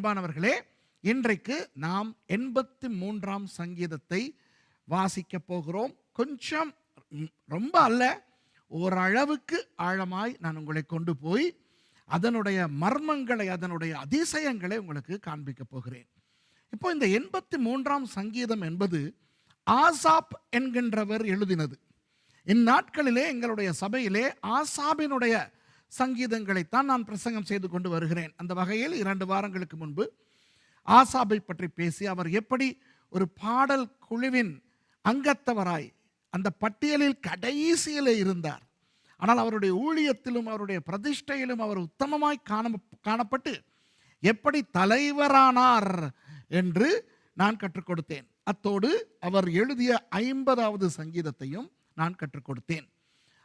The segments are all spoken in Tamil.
அன்பானவர்களே, இன்றைக்கு நாம் 83ஆம் சங்கீதத்தை வாசிக்க போகிறோம். கொஞ்சம் ரொம்ப அல்ல, ஓரளவுக்கு ஆழமாய் நான் உங்களை கொண்டு போய் அதனுடைய மர்மங்களை, அதனுடைய அதிசயங்களை உங்களுக்கு காண்பிக்க போகிறேன். இப்போ இந்த 83ஆம் சங்கீதம் என்பது ஆசாப் என்கின்றவர் எழுதினது. இந்நாட்களிலே எங்களுடைய சபையிலே ஆசாபினுடைய சங்கீதங்களைத்தான் நான் பிரசங்கம் செய்து கொண்டு வருகிறேன். அந்த வகையில் 2 வாரங்களுக்கு முன்பு ஆசாபை பற்றி பேசி, அவர் எப்படி ஒரு பாடல் குழுவின் அங்கத்தவராய் அந்த பட்டியலில் கடைசியிலே இருந்தார். ஆனால் அவருடைய ஊழியத்திலும் அவருடைய பிரதிஷ்டையிலும் அவர் உத்தமமாய் காணப்பட்டு எப்படி தலைவரானார் என்று நான் கற்றுக் கொடுத்தேன். அத்தோடு அவர் எழுதிய 50வது சங்கீதத்தையும் நான் கற்றுக் கொடுத்தேன்.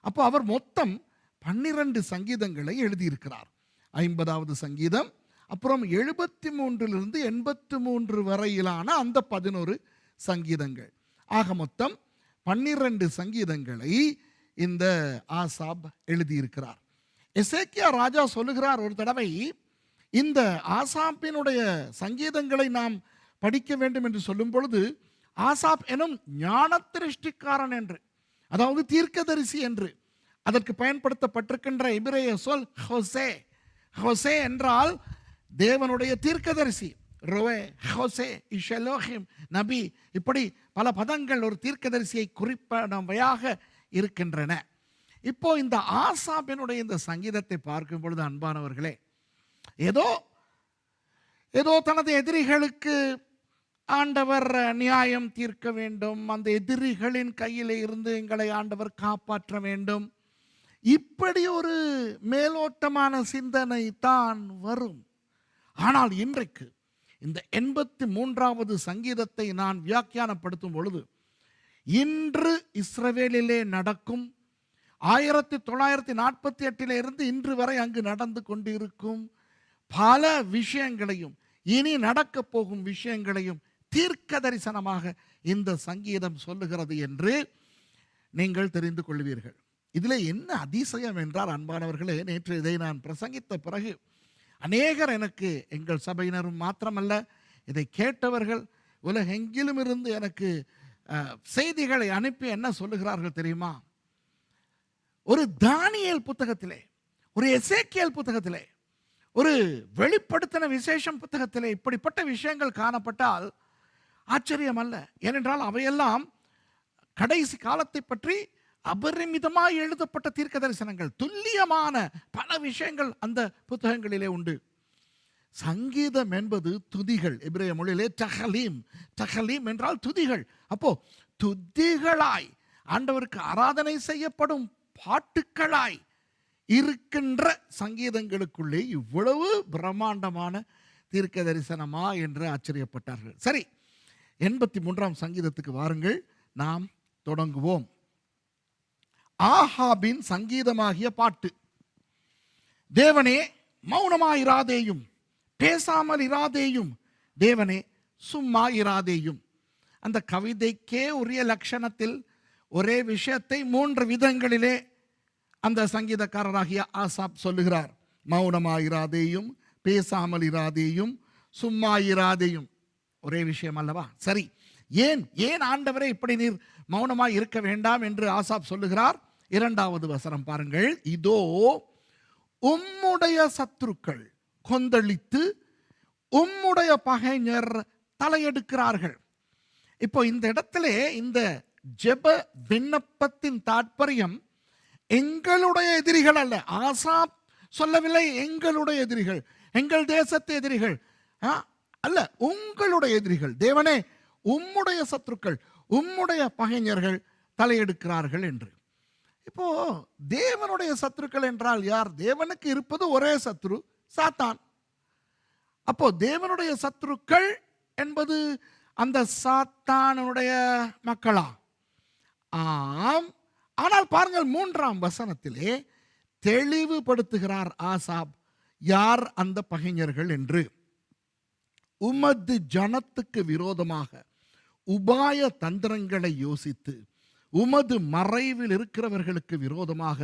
அப்போ அவர் மொத்தம் 12 சங்கீதங்களை எழுதியிருக்கிறார். 50வது சங்கீதம், அப்புறம் 73லிருந்து 83 வரையிலான அந்த 11 சங்கீதங்கள், ஆக மொத்தம் 12 சங்கீதங்களை இந்த ஆசாப் எழுதியிருக்கிறார். எசேக்கியா ராஜா சொல்லுகிறார் ஒரு தடவை, இந்த ஆசாப்பினுடைய சங்கீதங்களை நாம் படிக்க வேண்டும் என்று சொல்லும் பொழுது, ஆசாப் எனும் ஞான திருஷ்டிக்காரன் என்று, அதாவது தீர்க்கதரிசி என்று அதற்கு பயன்படுத்தப்பட்டிருக்கின்ற எபிரேய சொல் ஹோசே. ஹோசே என்றால் தேவனுடைய தீர்க்கதரிசி. ரோவே, ஹோசே, இஷலோஹிம், நபி, இப்படி பல பதங்கள் ஒரு தீர்க்கதரிசியை குறிப்பவையாக இருக்கின்றன. இப்போ இந்த ஆசாபினுடைய இந்த சங்கீதத்தை பார்க்கும் பொழுது அன்பானவர்களே, ஏதோ தனது எதிரிகளுக்கு ஆண்டவர் நியாயம் தீர்க்க வேண்டும், அந்த எதிரிகளின் கையிலே இருந்து எங்களை ஆண்டவர் காப்பாற்ற வேண்டும், இப்படி ஒரு மேலோட்டமான சிந்தனை தான் வரும். ஆனால் இன்றைக்கு இந்த 83வது சங்கீதத்தை நான் வியாக்கியானப்படுத்தும் பொழுது, இன்று இஸ்ரவேலிலே நடக்கும் 1948 இருந்து இன்று வரை அங்கு நடந்து கொண்டிருக்கும் பல விஷயங்களையும், இனி நடக்க போகும் விஷயங்களையும் தீர்க்க தரிசனமாக இந்த சங்கீதம் சொல்லுகிறது என்று நீங்கள் தெரிந்து கொள்வீர்கள். இதில் என்ன அதிசயம் என்றால் அன்பானவர்களே, நேற்று இதை நான் பிரசங்கித்த பிறகு அநேகர் எனக்கு, எங்கள் சபையினரும் மாத்திரமல்ல, இதை கேட்டவர்கள் உலகெங்கிலும் இருந்து எனக்கு செய்திகளை அனுப்பி என்ன சொல்லுகிறார்கள் தெரியுமா? ஒரு தானியேல் புத்தகத்திலே, ஒரு எசேக்கியேல் புத்தகத்திலே, ஒரு வெளிப்படுத்தின விசேஷம் புத்தகத்திலே இப்படிப்பட்ட விஷயங்கள் காணப்பட்டால் ஆச்சரியம் அல்ல. ஏனென்றால் அவையெல்லாம் கடைசி காலத்தை பற்றி அபரிமிதமாய் எழுதப்பட்ட தீர்க்க தரிசனங்கள், துல்லியமான பல விஷயங்கள் அந்த புத்தகங்களிலே உண்டு. சங்கீதம் என்பது துதிகள், எபிரேய மொழியிலே டஹலீம். டஹலீம் என்றால் துதிகள். அப்போ துதிகளாய் ஆண்டவருக்கு ஆராதனை செய்யப்படும் பாட்டுக்களாய் இருக்கின்ற சங்கீதங்களுக்குள்ளே இவ்வளவு பிரம்மாண்டமான தீர்க்க தரிசனமா என்று ஆச்சரியப்பட்டார்கள். சரி, 83ஆம் சங்கீதத்துக்கு வாருங்கள், நாம் தொடங்குவோம். ஆகாபின் சங்கீதமாகிய பாட்டு. தேவனே மௌனமாயிராதேயும், பேசாமல் இராதேயும், தேவனே சும்மா இராதேயும். அந்த கவிதைக்கே உரிய லட்சணத்தில் ஒரே விஷயத்தை 3 விதங்களிலே அந்த சங்கீதக்காரராகிய ஆசாப் சொல்லுகிறார். மௌனமாயிராதேயும், பேசாமல் இராதேயும், சும்மா இராதேயும். ஒரே விஷயம் அல்லவா? சரி, ஏன் ஆண்டவரே இப்படி நீர் மௌனமாய் இருக்க வேண்டாம் என்று ஆசாப் சொல்லுகிறார்? 2வது வசனம் பாருங்கள். இதோ உம்முடைய சத்துருக்கள் கொந்தளித்து உம்முடைய பகைஞர் தலையெடுக்கிறார்கள். இப்போ இந்த இடத்திலே இந்த ஜெப விண்ணப்பத்தின் தாற்பயம் எங்களுடைய எதிரிகள் அல்ல. ஆசாப் சொல்லவில்லை எங்களுடைய எதிரிகள், எங்கள் தேசத்து எதிரிகள் அல்ல, உங்களுடைய எதிரிகள். தேவனே உம்முடைய சத்துருக்கள், உம்முடைய பகைஞர்கள் தலையெடுக்கிறார்கள் என்று. இப்போ தேவனுடைய சத்துருக்கள் என்றால் யார்? தேவனுக்கு இருப்பது ஒரே சத்துரு, சாத்தான். அப்போ தேவனுடைய சத்துருக்கள் என்பது அந்த சாத்தானுடைய மக்களா? ஆம். ஆனால் பாருங்கள், 3ஆம் வசனத்திலே தெளிவுபடுத்துகிறார் ஆசாப் யார் அந்த பகைஞர்கள் என்று. உமது ஜனத்துக்கு விரோதமாக உபாய தந்திரங்களை யோசித்து உமது மறைவில் இருக்கிறவர்களுக்கு விரோதமாக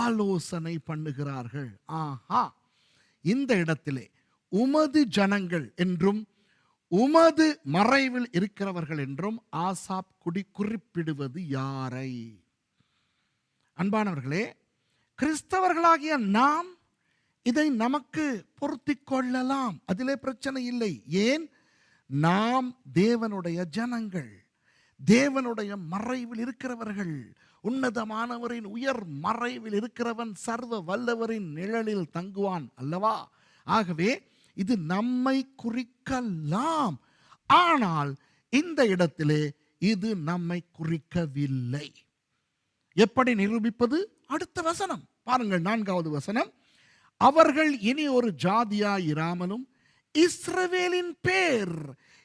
ஆலோசனை பண்ணுகிறார்கள். ஆஹா, இந்த இடத்திலே உமது ஜனங்கள் என்றும் உமது மறைவில் இருக்கிறவர்கள் என்றும் ஆசாப் குறிப்பிடுவது யாரை? அன்பானவர்களே, கிறிஸ்தவர்களாகிய நாம் இதை நமக்கு பொருத்திக் கொள்ளலாம், அதிலே பிரச்சனை இல்லை. ஏன்? நாம் தேவனுடைய ஜனங்கள், தேவனுடைய மறைவில் இருக்கிறவர்கள். உன்னதமானவரின் உயர் மறைவில் இருக்கிறவன் சர்வ வல்லவரின் நிழலில் தங்குவான் அல்லவா? ஆகவே இது நம்மை குறிக்கலாம். ஆனால் இந்த இடத்திலே இது நம்மை குறிக்கவில்லை. எப்படி நிரூபிப்பது? அடுத்த வசனம் பாருங்கள், 4வது வசனம். அவர்கள் இனி ஒரு ஜாதியாயிராமலும் இஸ்ரவேலின் பேர்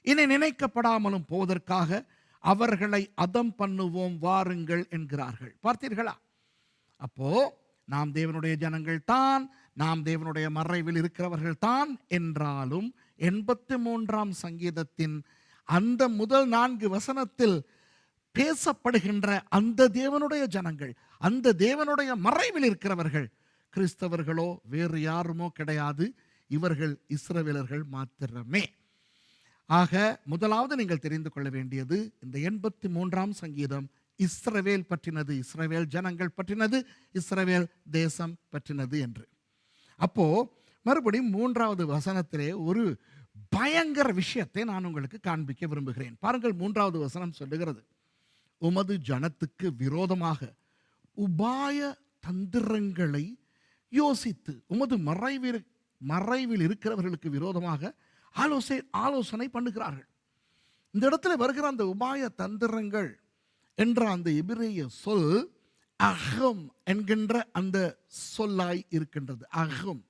இனி நினைக்கப்படாமலும் போவதற்காக அவர்களை அதம் பண்ணுவோம் வாருங்கள் என்கிறார்கள். பார்த்தீர்களா? அப்போ நாம் தேவனுடைய ஜனங்கள் தான், நாம் தேவனுடைய மறைவில் இருக்கிறவர்கள் தான் என்றாலும் 83ஆம் சங்கீதத்தின் அந்த முதல் 4 வசனத்தில் பேசப்படுகின்ற அந்த தேவனுடைய ஜனங்கள், அந்த தேவனுடைய மறைவில் இருக்கிறவர்கள் கிறிஸ்தவர்களோ வேறு யாருமோ கிடையாது, இவர்கள் இஸ்ரவேலர்கள் மாத்திரமே. ஆக முதலாவது நீங்கள் தெரிந்து கொள்ள வேண்டியது, இந்த 83ஆம் சங்கீதம் இஸ்ரவேல் பற்றினது, இஸ்ரவேல் ஜனங்கள் பற்றினது, இஸ்ரவேல் தேசம் பற்றினது என்று. அப்போ மறுபடியும் 3வது வசனத்திலே ஒரு பயங்கர விஷயத்தை நான் உங்களுக்கு காண்பிக்க விரும்புகிறேன். பாருங்கள், 3வது வசனம் சொல்லுகிறது, உமது ஜனத்துக்கு விரோதமாக உபாய தந்திரங்களை யோசித்து உமது மறைவில் இருக்கிறவர்களுக்கு விரோதமாக ஆலோசனை பண்ணுகிறார்கள். இந்த இடத்துல வருகிற அந்த உபாய தந்திரங்கள் என்ற அந்த எபிரேய சொல் அகம் என்கின்ற அந்த சொல்லாய் இருக்கின்றது. அகம்.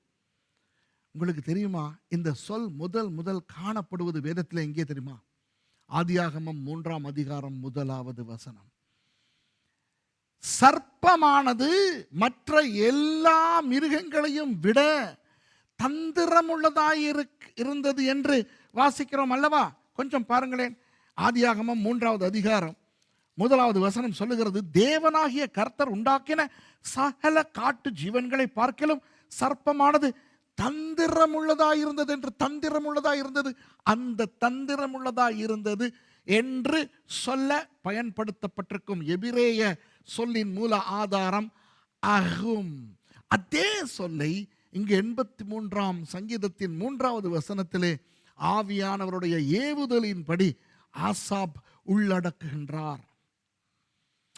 உங்களுக்கு தெரியுமா, இந்த சொல் முதல் காணப்படுவது வேதத்தில் எங்கே தெரியுமா? ஆதியாகமம் 3ஆம் அதிகாரம் 1வது வசனம். சர்ப்பமானது மற்ற எல்லா மிருகங்களையும் விட தந்திரமுள்ளதாய் இருந்தது என்று வாசிக்கிறோம் அல்லவா? கொஞ்சம் பாருங்களேன், ஆதியாகமம் 3வது அதிகாரம் 1வது வசனம் சொல்லுகிறது, தேவனாகிய கர்த்தர் உண்டாக்கின சகல காட்டு ஜீவன்களை பார்க்கலும் சர்ப்பமானது தந்திரமுள்ளதாய் இருந்தது என்று. தந்திரமுள்ளதாய் இருந்தது, அந்த தந்திரமுள்ளதாய் இருந்தது என்று சொல்ல பயன்படுத்தப்பட்டிருக்கும் எபிரேய சொல்லின் மூல ஆதாரம் அகும். அதே சொல்லை இங்கு 83ஆம் சங்கீதத்தின் 3வது வசனத்திலே ஆவியானவருடைய ஏவுதலின்படி ஆசாப் உள்ளடக்குகின்றார்.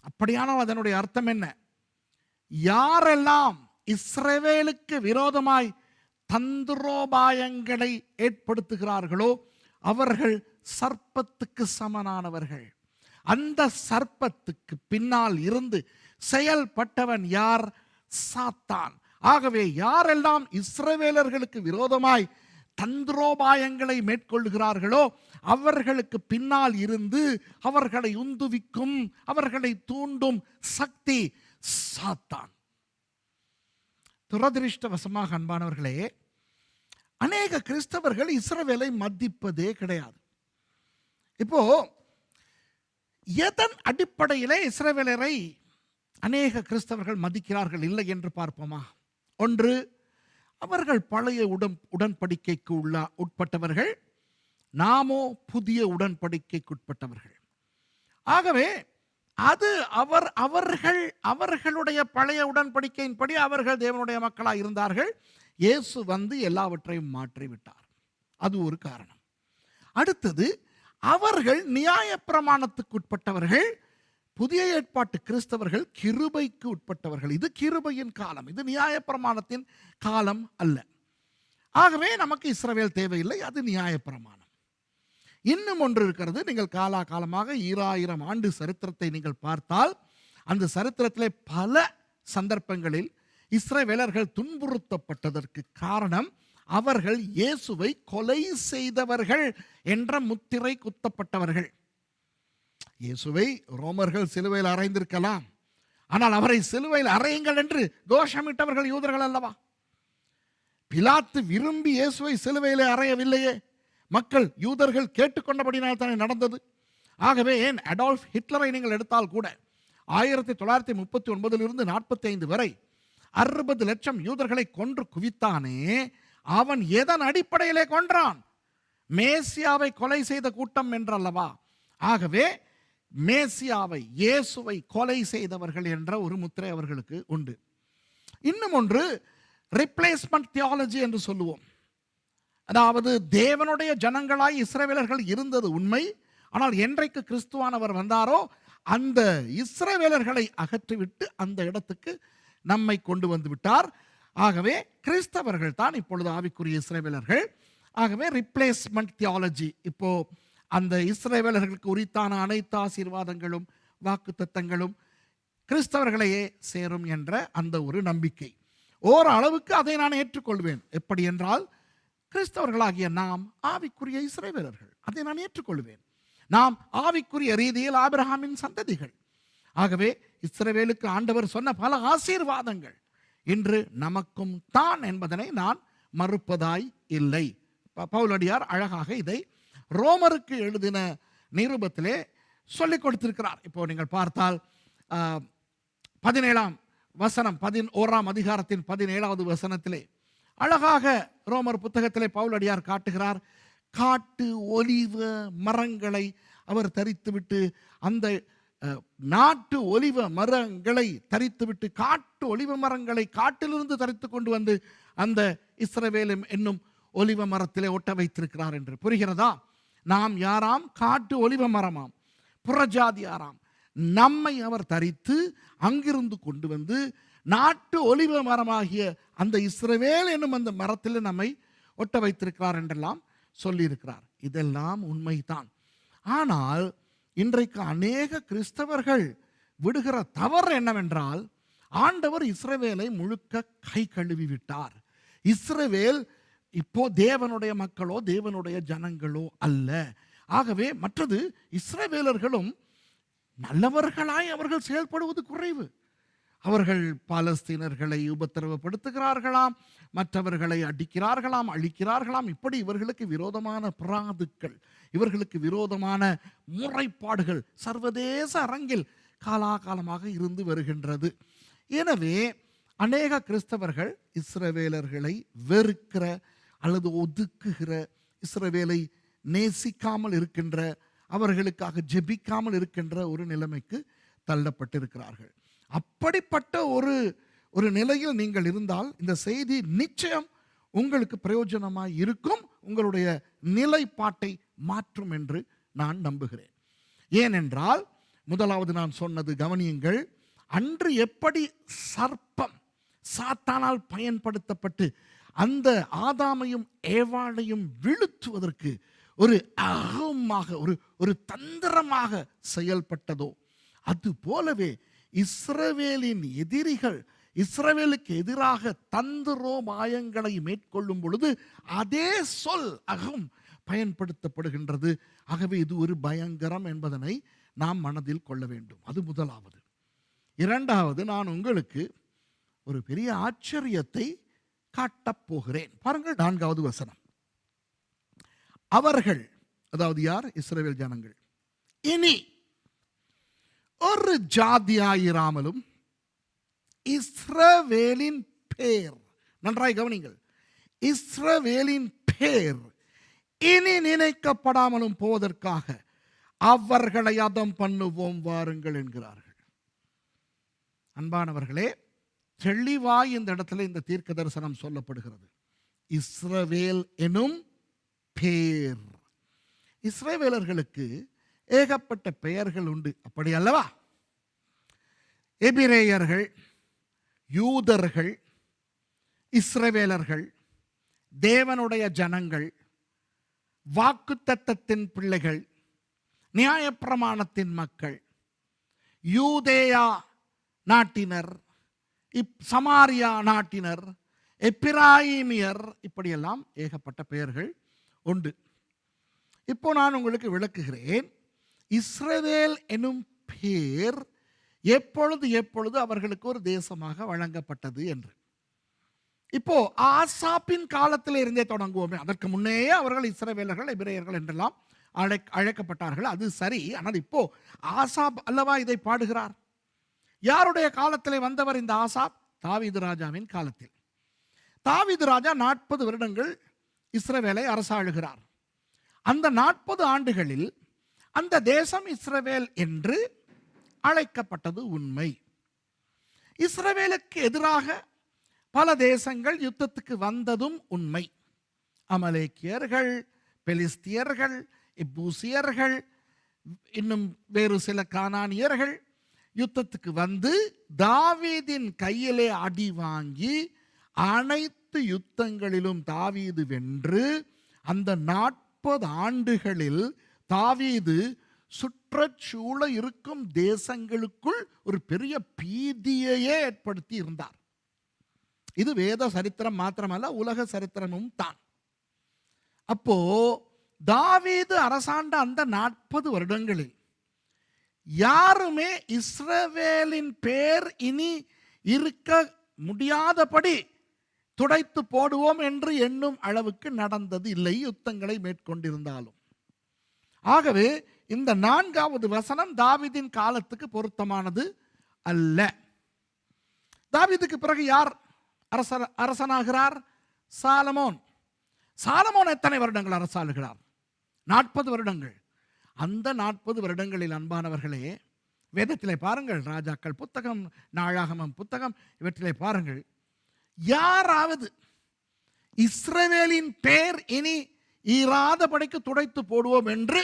அப்படியானால் அதனுடைய அர்த்தம் என்ன? யாரெல்லாம் இஸ்ரவேலுக்கு விரோதமாய் தந்திரோபாயங்களை ஏற்படுத்துகிறார்களோ அவர்கள் சர்ப்பத்துக்கு சமனானவர்கள். அந்த சர்ப்பத்துக்கு பின்னால் இருந்து செயல்பட்டவன் யார்? சாத்தான். ஆகவே யாரெல்லாம் இஸ்ரவேலர்களுக்கு விரோதமாய் தந்திரோபாயங்களை மேற்கொள்கிறார்களோ அவர்களுக்கு பின்னால் இருந்து அவர்களை உந்துவிக்கும், அவர்களை தூண்டும் சக்தி சாத்தான். துரதிருஷ்டவசமாக அன்பானவர்களே, அநேக கிறிஸ்தவர்கள் இஸ்ரவேலை மதிப்பதே கிடையாது. இப்போ எதன் அடிப்படையிலே இஸ்ரவேலரை அநேக கிறிஸ்தவர்கள் மதிக்கிறார்கள் இல்லை என்று பார்ப்போமா? ஒன்று, அவர்கள் பழைய உடன்படிக்கைக்கு உட்பட்டவர்கள், நாமோ புதிய உடன்படிக்கைக்கு உட்பட்டவர்கள். ஆகவே அது அவர்களுடைய பழைய உடன்படிக்கையின்படி அவர்கள் தேவனுடைய மக்களாக இருந்தார்கள். இயேசு வந்து எல்லாவற்றையும் மாற்றிவிட்டார். அது ஒரு காரணம். அடுத்தது, அவர்கள் நியாயப்பிரமாணத்துக்கு உட்பட்டவர்கள். புதிய ஏற்பாட்டு கிறிஸ்தவர்கள் கிருபைக்கு உட்பட்டவர்கள். இது கிருபையின் காலம், இது நியாயப்பிரமாணத்தின் காலம் அல்ல. ஆகவே நமக்கு இஸ்ரவேல் தேவையில்லை, அது நியாயப்பிரமாணம். இன்னும் ஒன்று இருக்கிறது. நீங்கள் காலாகாலமாக 2000 ஆண்டு சரித்திரத்தை நீங்கள் பார்த்தால் அந்த சரித்திரத்திலே பல சந்தர்ப்பங்களில் இஸ்ரவேலர்கள் துன்புறுத்தப்பட்டதற்கு காரணம் அவர்கள் இயேசுவை கொலை செய்தவர்கள் என்ற முத்திரை குத்தப்பட்டவர்கள். இயேசுவை ரோமர்கள் சிலுவையில் அறைந்திருக்கலாம், ஆனால் அவரை சிலுவையில் அறையுங்கள் என்று கோஷமிட்டவர்கள் யூதர்கள் அல்லவா? பிலாத்து விரும்பி இயேசுவை சிலுவையிலே அறையவில்லையே, மக்கள் யூதர்கள் கேட்டுக்கொண்டபடினால் தானே நடந்தது. ஆகவே ஏன் அடால்ஃப் ஹிட்லரை நீங்கள் எடுத்தால் கூட 1939 45 வரை 60 லட்சம் யூதர்களை கொன்று குவித்தானே, அவன் எதன் அடிப்படையிலே கொன்றான்? மேசியாவை கொலை செய்த கூட்டம் என்றல்லவா? ஆகவே மேசியாவை, இயேசுவை கொலை செய்தவர்கள் என்ற ஒரு முத்திரை அவர்களுக்கு உண்டு. இன்னும் ஒன்று ரிப்ளேஸ்மெண்ட் தியாலஜி என்று சொல்லுவோம். அதாவது தேவனுடைய ஜனங்களாய் இஸ்ரவேலர்கள் இருந்தது உண்மை. ஆனால் என்றைக்கு கிறிஸ்துவானவர் வந்தாரோ அந்த இஸ்ரவேலர்களை அகற்றிவிட்டு அந்த இடத்துக்கு நம்மை கொண்டு வந்து விட்டார். ஆகவே கிறிஸ்தவர்கள் தான் இப்பொழுது ஆவிக்குரிய இஸ்ரவேலர்கள். ஆகவே ரிப்ளேஸ்மெண்ட் தியாலஜி, இப்போ அந்த இஸ்ரவேலர்களுக்கு உரித்தான அனைத்து ஆசீர்வாதங்களும் வாக்குத்தத்தங்களும் கிறிஸ்தவர்களையே சேரும் என்ற அந்த ஒரு நம்பிக்கை. ஓரளவுக்கு அதை நான் ஏற்றுக்கொள்வேன். எப்படி என்றால், கிறிஸ்தவர்களாகிய நாம் ஆவிக்குரிய இஸ்ரவேலர்கள், அதை நான் ஏற்றுக்கொள்வேன். நாம் ஆவிக்குரிய ரீதியில் ஆபிரகாமின் சந்ததிகள். ஆகவே இஸ்ரவேலுக்கு ஆண்டவர் சொன்ன பல ஆசீர்வாதங்கள் இன்று நமக்கும் தான் என்பதனை நான் மறுப்பதாய் இல்லை. பவுலடியார் அழகாக இதை ரோமருக்கு எழுதின நிருபத்திலே சொல்லிக் கொடுத்திருக்கிறார். இப்போ நீங்கள் பார்த்தால் 17ஆம் வசனம், 11ஆம் அதிகாரத்தின் 17வது வசனத்திலே அழகாக ரோமர் புத்தகத்திலே பவுலடியார் காட்டுகிறார். காட்டு ஒலிவ மரங்களை அவர் தரித்துவிட்டு, அந்த நாட்டு ஒலிவ மரங்களை தரித்துவிட்டு காட்டு ஒலிவ மரங்களை காட்டிலிருந்து தரித்து கொண்டு வந்து அந்த இஸ்ரவேலும் என்னும் ஒலிவ மரத்திலே ஒட்ட வைத்திருக்கிறார் என்று புரிகிறதா? நாம் யாராம்? காட்டு ஒலிவ மரமாம், புறஜாதியாராம். நம்மை அவர் தரித்து அங்கிருந்து கொண்டு வந்து நாட்டு ஒலிவ மரமாகிய அந்த இஸ்ரவேல் என்னும் அந்த மரத்தில் நம்மை ஒட்ட வைத்திருக்கிறார் என்றெல்லாம் சொல்லியிருக்கிறார். இதெல்லாம் உண்மைதான். ஆனால் இன்றைக்கு அநேக கிறிஸ்தவர்கள் விடுகிற தவறு என்னவென்றால், ஆண்டவர் இஸ்ரவேலை முழுக்க கை கழுவி விட்டார். இஸ்ரவேல் இப்போ தேவனுடைய மக்களோ தேவனுடைய ஜனங்களோ அல்ல. ஆகவே மற்றது இஸ்ரவேலர்களும் நல்லவர்களாய் அவர்கள் செயல்படுவது குறைவு. அவர்கள் பாலஸ்தீனர்களை உபத்திரவப்படுத்துகிறார்களாம், மற்றவர்களை அடிக்கிறார்களாம், அழிக்கிறார்களாம். இப்படி இவர்களுக்கு விரோதமான பிராதுக்கள், இவர்களுக்கு விரோதமான முறைப்பாடுகள் சர்வதேச அரங்கில் காலாகாலமாக இருந்து வருகின்றது. எனவே அநேக கிறிஸ்தவர்கள் இஸ்ரவேலர்களை வெறுக்கிற அல்லது ஒதுக்குகிற, இஸ்ரவேலை நேசிக்காமல் இருக்கின்ற, அவர்களுக்காக ஜெபிக்காமல் இருக்கின்ற ஒரு நிலைமைக்கு தள்ளப்பட்டிருக்கிறார்கள். அப்படிப்பட்ட ஒரு நிலையில் நீங்கள் இருந்தால் இந்த செய்தி நிச்சயம் உங்களுக்கு பிரயோஜனமாய் இருக்கும், உங்களுடைய நிலைப்பாட்டை மாற்றும் என்று நான் நம்புகிறேன். ஏனென்றால் முதலாவது நான் சொன்னது கவனியுங்கள். அன்று எப்படி சர்ப்பம் சாத்தானால் பயன்படுத்தப்பட்டு அந்த ஆதாமையும் ஏவாளையும் வீழ்த்துவதற்கு ஒரு அகமாக ஒரு தந்திரமாக செயல்பட்டதோ, அது போலவே இஸ்ரவேலின் எதிரிகள் இஸ்ரவேலுக்கு எதிராக தந்திரோபாயங்களை மேற்கொள்ளும் பொழுது அதே சொல் அகம் பயன்படுத்தப்படுகின்றது. ஆகவே இது ஒரு பயங்கரம் என்பதனை நாம் மனதில் கொள்ள வேண்டும். அது முதலாவது. இரண்டாவது, நான் உங்களுக்கு ஒரு பெரிய ஆச்சரியத்தை காட்டப் போகிறேன். பாருங்கள் 4வது வசனம். அவர்கள், அதாவது யார்? இஸ்ரவேல் ஜனங்கள், இனி ஒரு ஜாதியாயிராமலும் இஸ்ரவேலின் பேர், நன்றாய் கவனிங்கள், இஸ்ரவேலின் பேர் இனி நினைக்கப்படாமலும் போவதற்காக அவர்களை அதம் பண்ணுவோம் வாருங்கள் என்கிறார்கள். அன்பானவர்களே, தெளிவாய் இந்த இடத்துல இந்த தீர்க்க தரிசனம் சொல்லப்படுகிறது. இஸ்ரவேல் எனும் பேர். இஸ்ரவேலர்களுக்கு ஏகப்பட்ட பெயர்கள் உண்டு, அப்படி அல்லவா? எபிரேயர்கள், யூதர்கள், இஸ்ரவேலர்கள், தேவனுடைய ஜனங்கள், வாக்குத்தத்தத்தின் பிள்ளைகள், நியாயப்பிரமாணத்தின் மக்கள், யூதேயா நாட்டினர், சமாரியா நாட்டினர், எப்பிராயிமியர், இப்படியெல்லாம் ஏகப்பட்ட பெயர்கள் உண்டு. இப்போ நான் உங்களுக்கு விளக்குகிறேன். இஸ்ரவேல் எனும் பேர் எப்பொழுது அவர்களுக்கு ஒரு தேசமாக வழங்கப்பட்டது என்று. இப்போ ஆசாப்பின் காலத்தில் இருந்தே தொடங்குவோமே. அதற்கு முன்னேயே அவர்கள் இஸ்ரவேலர்கள், எபிரேயர்கள் என்றெல்லாம் அழைக்கப்பட்டார்கள். அது சரி. ஆனால் இப்போ ஆசாப் அல்லவா இதை பாடுகிறார். யாருடைய காலத்தில் வந்தவர் இந்த ஆசாப்? தாவீது ராஜாவின் காலத்தில். தாவீது ராஜா 40 வருடங்கள் இஸ்ரவேலை அரசாளுகிறார். அந்த 40 ஆண்டுகளில் அந்த தேசம் இஸ்ரவேல் என்று அழைக்கப்பட்டது உண்மை. இஸ்ரவேலுக்கு எதிராக பல தேசங்கள் யுத்தத்துக்கு வந்ததும் உண்மை. அமலேக்கியர்கள், பெலிஸ்தியர்கள், எபூசியர்கள், இன்னும் வேறு சில கானானியர்கள் யுத்தத்துக்கு வந்து தாவீதின் கையிலே அடி வாங்கி அனைத்து யுத்தங்களிலும் தாவீது வென்று அந்த 40 ஆண்டுகளில் தாவீது சுற்றச்சூழ இருக்கும் தேசங்களுக்குள் ஒரு பெரிய பீதியையே ஏற்படுத்தி இருந்தார். இது வேத சரித்திரம் மாத்திரமல்ல, உலக சரித்திரமும் தான். அப்போ தாவீது அரசாண்ட அந்த 40 வருடங்களில் யாருமே இஸ்ரவேலின் பேர் இனி இருக்க முடியாதபடி துடைத்து போடுவோம் என்று எண்ணும் அளவுக்கு நடந்தது இல்லை, யுத்தங்களை மேற்கொண்டிருந்தாலும். ஆகவே இந்த 4வது வசனம் தாவீதின் காலத்துக்கு பொருத்தமானது அல்ல. தாவீதுக்கு பிறகு யார் அரசனாகிறார்? சாலமோன். சாலமோன் எத்தனை வருடங்கள் அரசாளுகிறார்? 40 வருடங்கள். அந்த 40 வருடங்களில் அன்பானவர்களே, வேதத்திலே பாருங்கள், ராஜாக்கள் புத்தகம், நாளாகமம் புத்தகம், இவற்றிலே பாருங்கள், யாராவது இஸ்ரவேலின் பேர் இனி ஈராதபடிக்கு துடைத்து போடுவோம் என்று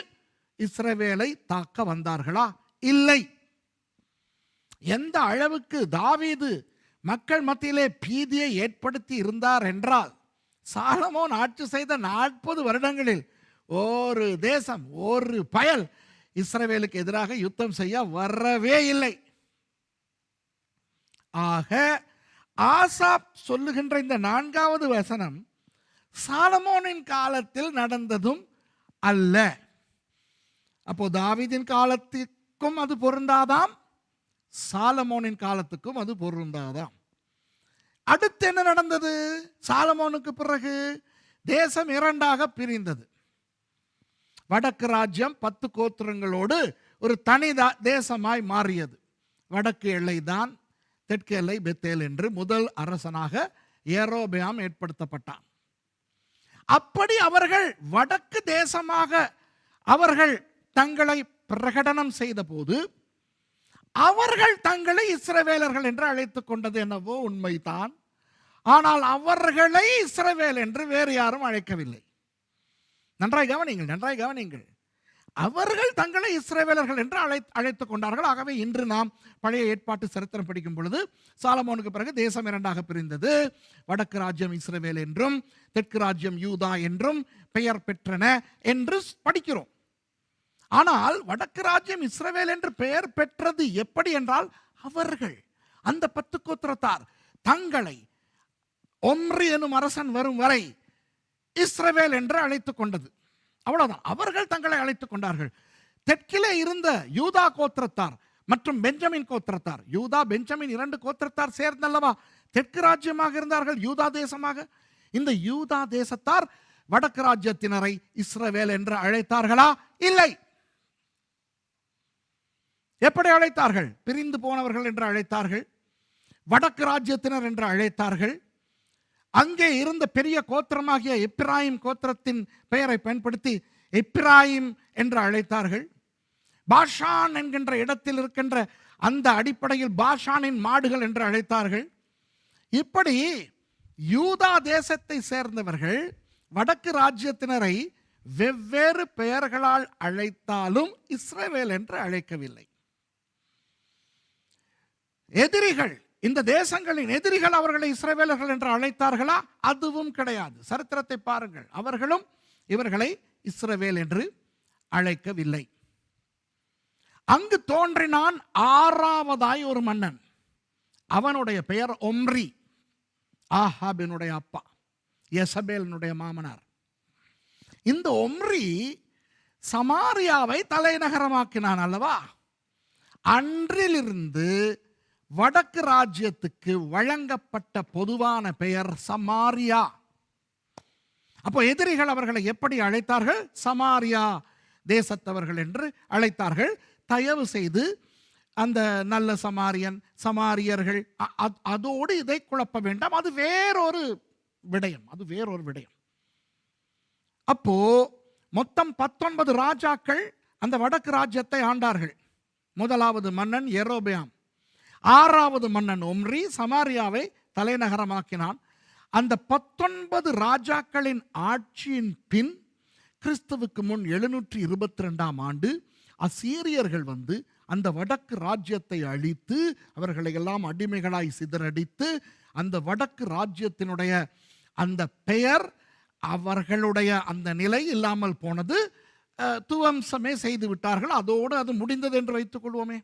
இஸ்ரவேலை தாக்க வந்தார்களா? இல்லை. எந்த அளவுக்கு தாவீது மக்கள் மத்தியிலே பீதியை ஏற்படுத்தி இருந்தார் என்றால், சாலமோன் ஆட்சி செய்த 40 வருடங்களில் ஒரு தேசம், ஒரு பயல் இஸ்ரவேலுக்கு எதிராக யுத்தம் செய்ய வரவே இல்லை. ஆக ஆசாப் சொல்லுகின்ற இந்த 4வது வசனம் சாலமோனின் காலத்தில் நடந்ததும் அல்ல. அப்போ தாவீதின் காலத்துக்கும் அது பொருந்தாதாம், சாலமோனின் காலத்துக்கும் அது பொருந்தாதாம். அடுத்து என்ன நடந்தது? சாலமோனுக்கு பிறகு தேசம் 2ஆக பிரிந்தது. வடக்கு ராஜ்யம் 10 கோத்திரங்களோடு ஒரு தனி தேசமாய் மாறியது. வடக்கு எல்லை தான், தெற்கு எல்லை பெத்தேல் என்று முதல் அரசனாக யெரொபெயாம் ஏற்படுத்தப்பட்டான். அப்படி அவர்கள் வடக்கு தேசமாக அவர்கள் தங்களை பிரகடனம் செய்த போது அவர்கள் தங்களை இஸ்ரவேலர்கள் என்று அழைத்துக் கொண்டது என்னவோ உண்மைதான். ஆனால் அவர்களை இஸ்ரவேல் என்று வேறு யாரும் அழைக்கவில்லை. நன்றாய் கவனிங்கள். அவர்கள் தங்களை இஸ்ரவேலர்கள் என்று அழைத்துக் கொண்டார்கள். ஆகவே இன்று நாம் பழைய ஏற்பாட்டு சரித்திரம் படிக்கும் பொழுது சாலமோனுக்கு பிறகு தேசம் 2ஆக பிரிந்தது. வடக்கு ராஜ்யம் இஸ்ரவேல் என்றும் தெற்கு ராஜ்யம் யூதா என்றும் பெயர் பெற்றன என்று படிக்கிறோம். ஆனால் வடக்கு ராஜ்யம் இஸ்ரவேல் என்று பெயர் பெற்றது எப்படி என்றால், அவர்கள் அந்த 10 கோத்திரத்தார் தங்களை ஒம்ரி எனும் அரசன் வரும் வரை இஸ்ரவேல் என்று அழைத்துக் கொண்டது. அவ்வளவுதான். அவர்கள் தங்களை அழைத்துக் கொண்டார்கள். தெற்கிலே இருந்த யூதா கோத்திரத்தார் மற்றும் பெஞ்சமின் கோத்திரத்தார், யூதா பெஞ்சமின் 2 கோத்திரத்தார் சேர்ந்தல்லவா தெற்கு ராஜ்யமாக இருந்தார்கள், யூதா தேசமாக. இந்த யூதா தேசத்தார் வடக்கு ராஜ்யத்தினரை இஸ்ரவேல் என்று அழைத்தார்களா? இல்லை. எப்படி அழைத்தார்கள்? பிரிந்து போனவர்கள் என்று அழைத்தார்கள், வடக்கு ராஜ்யத்தினர் என்று அழைத்தார்கள். அங்கே இருந்த பெரிய கோத்திரமாகிய எப்பிராயிம் கோத்திரத்தின் பெயரை பயன்படுத்தி எப்பிராயிம் என்று அழைத்தார்கள். பாஷான் என்கின்ற இடத்தில் இருக்கின்ற அந்த அடிப்படையில் பாஷானின் மாடுகள் என்று அழைத்தார்கள். இப்படி யூதா தேசத்தை சேர்ந்தவர்கள் வடக்கு ராஜ்யத்தினரை வெவ்வேறு பெயர்களால் அழைத்தாலும் இஸ்ரவேல் என்று அழைக்கவில்லை. எதிரிகள், இந்த தேசங்களின் எதிரிகள் அவர்களை இஸ்ரவேலர்கள் என்று அழைத்தார்களா? அதுவும் கிடையாது. சரித்திரத்தை பாருங்கள், அவர்களும் இவர்களை இஸ்ரவேல் என்று அழைக்கவில்லை. அங்கு தோன்றினான் 6வதாய் ஒரு மன்னன். அவனுடைய பெயர் ஒம்ரி, ஆஹாபினுடைய அப்பா, யெசபேலினுடைய மாமனார். இந்த ஒம்ரி சமாரியாவை தலைநகரமாக்கினான் அல்லவா? அன்றிலிருந்து வடக்கு ராஜ்யத்துக்கு வழங்கப்பட்ட பொதுவான பெயர் சமாரியா. அப்போ எதிரிகள் அவர்களை எப்படி அழைத்தார்கள்? சமாரியா தேசத்தவர்கள் என்று அழைத்தார்கள். தயவு செய்து அந்த நல்ல சமாரியன், சமாரியர்கள் அதோடு இதை குழப்ப வேண்டாம். அது வேறொரு விடயம், அது வேறொரு விடயம். அப்போ மொத்தம் 19 ராஜாக்கள் அந்த வடக்கு ராஜ்யத்தை ஆண்டார்கள். முதலாவது மன்னன் யெரொபெயாம், 6வது மன்னன் ஒம்ரி சமாரியாவை தலைநகரமாக்கினான். அந்த 19 ராஜாக்களின் ஆட்சியின் பின் கிறிஸ்துவுக்கு முன் 722ஆம் ஆண்டு அசீரியர்கள் வந்து அந்த வடக்கு ராஜ்யத்தை அழித்து அவர்களை எல்லாம் அடிமைகளாய் சிதறடித்து அந்த வடக்கு ராஜ்யத்தினுடைய அந்த பெயர், அவர்களுடைய அந்த நிலை இல்லாமல் போனது. துவம்சமே செய்து விட்டார்கள். அதோடு அது முடிந்தது என்று வைத்துக் கொள்வோமே.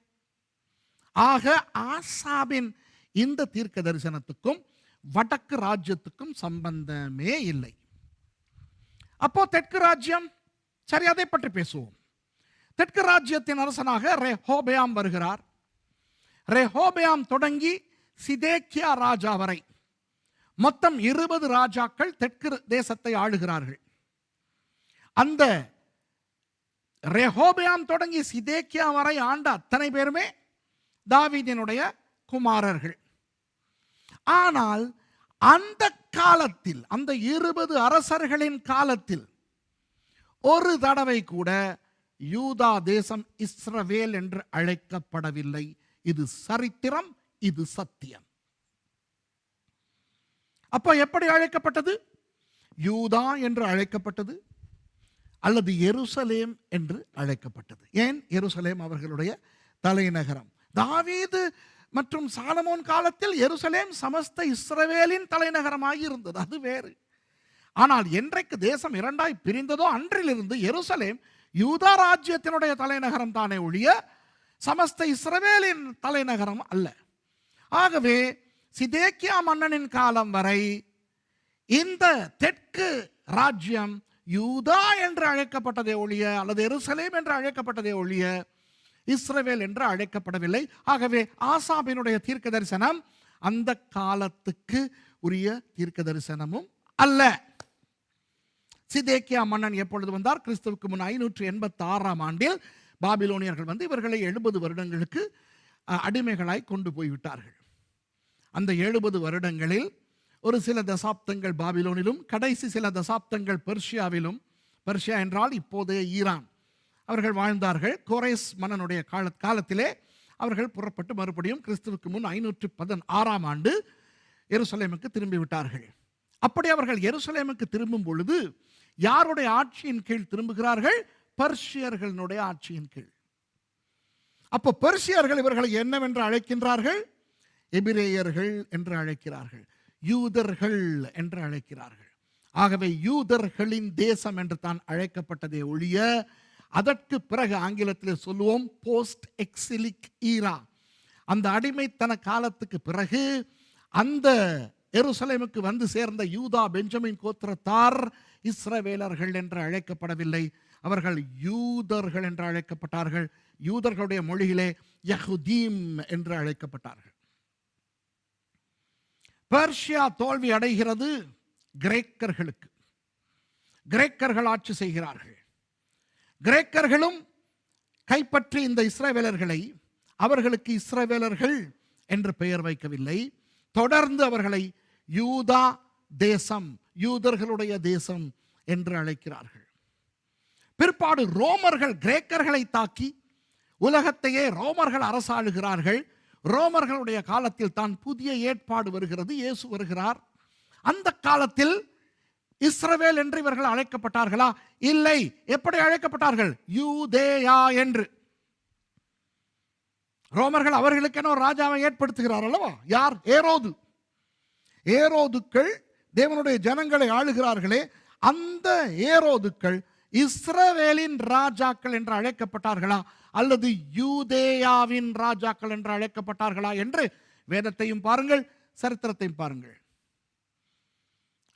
ஆக ஆசாபின் இந்த தீர்க்க தரிசனத்துக்கும் வடக்கு ராஜ்யத்துக்கும் சம்பந்தமே இல்லை. அப்போ தெற்கு ராஜ்யம், சரி, அதை பற்றி பேசுவோம். தெற்கு ராஜ்யத்தின் அரசனாக ரெஹோபெயாம் வருகிறார். ரெஹோபெயாம் தொடங்கி சிதேக்கியா ராஜா வரை மொத்தம் 20 ராஜாக்கள் தெற்கு தேசத்தை ஆளுகிறார்கள். அந்த ரெஹோபெயாம் தொடங்கி சிதேக்கியா வரை ஆண்ட அத்தனை பேருமே தாவீதினுடைய குமாரர்கள். ஆனால் அந்த காலத்தில், அந்த 20 அரசர்களின் காலத்தில் ஒரு தடவை கூட யூதா தேசம் இஸ்ரவேல் என்று அழைக்கப்படவில்லை. இது சரித்திரம், இது சத்தியம். அப்போ எப்படி அழைக்கப்பட்டது? யூதா என்று அழைக்கப்பட்டது அல்லது எருசலேம் என்று அழைக்கப்பட்டது. ஏன்? எருசலேம் அவர்களுடைய தலைநகரம். தாவீது மற்றும் சாலமோன் காலத்தில் எருசலேம் சமஸ்த இஸ்ரவேலின் தலைநகரமாகி இருந்தது, அது வேறு. ஆனால் என்றைக்கு தேசம் இரண்டாய் பிரிந்ததோ அன்றிலிருந்து எருசலேம் யூதா ராஜ்யத்தினுடைய தலைநகரம் தானே ஒழிய சமஸ்த இஸ்ரவேலின் தலைநகரம் அல்ல. ஆகவே சிதேக்கியா மன்னனின் காலம் வரை இந்த தெற்கு ராஜ்யம் யூதா என்று அழைக்கப்பட்டதே ஒழிய அல்லது எருசலேம் என்று அழைக்கப்பட்டதே ஒழிய இஸ்ரவேல் என்று அழைக்கப்படவில்லை. ஆகவே ஆசாபினுடைய தீர்க்க தரிசனம் அந்த காலத்துக்கு உரிய தீர்க்க தரிசனமும் அல்ல. சிதேக்கியா மன்னன் எப்பொழுது வந்தார்? கிறிஸ்துவுக்கு முன் 586ஆம் ஆண்டில் பாபிலோனியர்கள் வந்து இவர்களை 70 வருடங்களுக்கு அடிமைகளாய் கொண்டு போய்விட்டார்கள். அந்த 70 வருடங்களில் ஒரு சில தசாப்தங்கள் பாபிலோனிலும், கடைசி சில தசாப்தங்கள் பெர்ஷியாவிலும், பெர்ஷியா என்றால் இப்போதைய ஈரான், அவர்கள் வாழ்ந்தார்கள். கோரேஸ் மன்னனுடைய காலத்திலே அவர்கள் புறப்பட்டு மறுபடியும் கிறிஸ்துவுக்கு முன் 516ஆம் ஆண்டு எருசலேமுக்கு திரும்பி விட்டார்கள். அப்படி அவர்கள் எருசலேமுக்கு திரும்பும் பொழுது யாருடைய ஆட்சியின் கீழ் திரும்புகிறார்கள்? பெர்ஷியர்களுடைய ஆட்சியின் கீழ். அப்போ பெர்ஷியர்கள் இவர்களை என்னவென்று அழைக்கின்றார்கள்? எபிரேயர்கள் என்று அழைக்கிறார்கள், யூதர்கள் என்று அழைக்கிறார்கள். ஆகவே யூதர்களின் தேசம் என்று தான் அழைக்கப்பட்டதே ஒழிய அதற்கு பிறகு ஆங்கிலத்தில் சொல்லுவோம் போஸ்ட் எக்ஸிலிக் ஈரா, அந்த அடிமைத்தன காலத்துக்கு பிறகு அந்த எருசலேமுக்கு வந்து சேர்ந்த யூதா பெஞ்சமின் கோத்திரத்தார் இஸ்ரவேலர்கள் என்று அழைக்கப்படவில்லை, அவர்கள் யூதர்கள் என்று அழைக்கப்பட்டார்கள். யூதர்களுடைய மொழியிலே யஹுதீம் என்று அழைக்கப்பட்டார்கள். பெர்ஷியா தோல்வி அடைகிறது கிரேக்கர்களுக்கு. கிரேக்கர்கள் ஆட்சி செய்கிறார்கள். கிரேக்கர்களும் கைப்பற்றி இந்த இஸ்ரவேலர்களை, அவர்களுக்கு இஸ்ரவேலர்கள் என்று பெயர் வைக்கவில்லை, தொடர்ந்து அவர்களை யூதா தேசம், யூதர்களுடைய தேசம் என்று அழைக்கிறார்கள். பிற்பாடு ரோமர்கள் கிரேக்கர்களை தாக்கி உலகத்தையே ரோமர்கள் அரசாளுகிறார்கள். ரோமர்களுடைய காலத்தில் தான் புதிய ஏற்பாடு வருகிறது, இயேசு வருகிறார். அந்த காலத்தில் இஸ்ரவேல் என்று இவர்கள் அழைக்கப்பட்டார்களா? இல்லை. எப்படி அழைக்கப்பட்டார்கள்? யூதேயா என்று. ரோமர்கள் அவர்களுக்கென ஒரு ராஜாவை ஏற்படுத்துகிறார் அல்லவா? யார்? ஏரோது. ஏரோதுக்கள் தேவனுடைய ஜனங்களை ஆளுகிறார்களே, அந்த ஏரோதுக்கள் இஸ்ரவேலின் ராஜாக்கள் என்று அழைக்கப்பட்டார்களா அல்லது யூதேயாவின் ராஜாக்கள் என்று அழைக்கப்பட்டார்களா என்று வேதத்தையும் பாருங்கள், சரித்திரத்தையும் பாருங்கள்.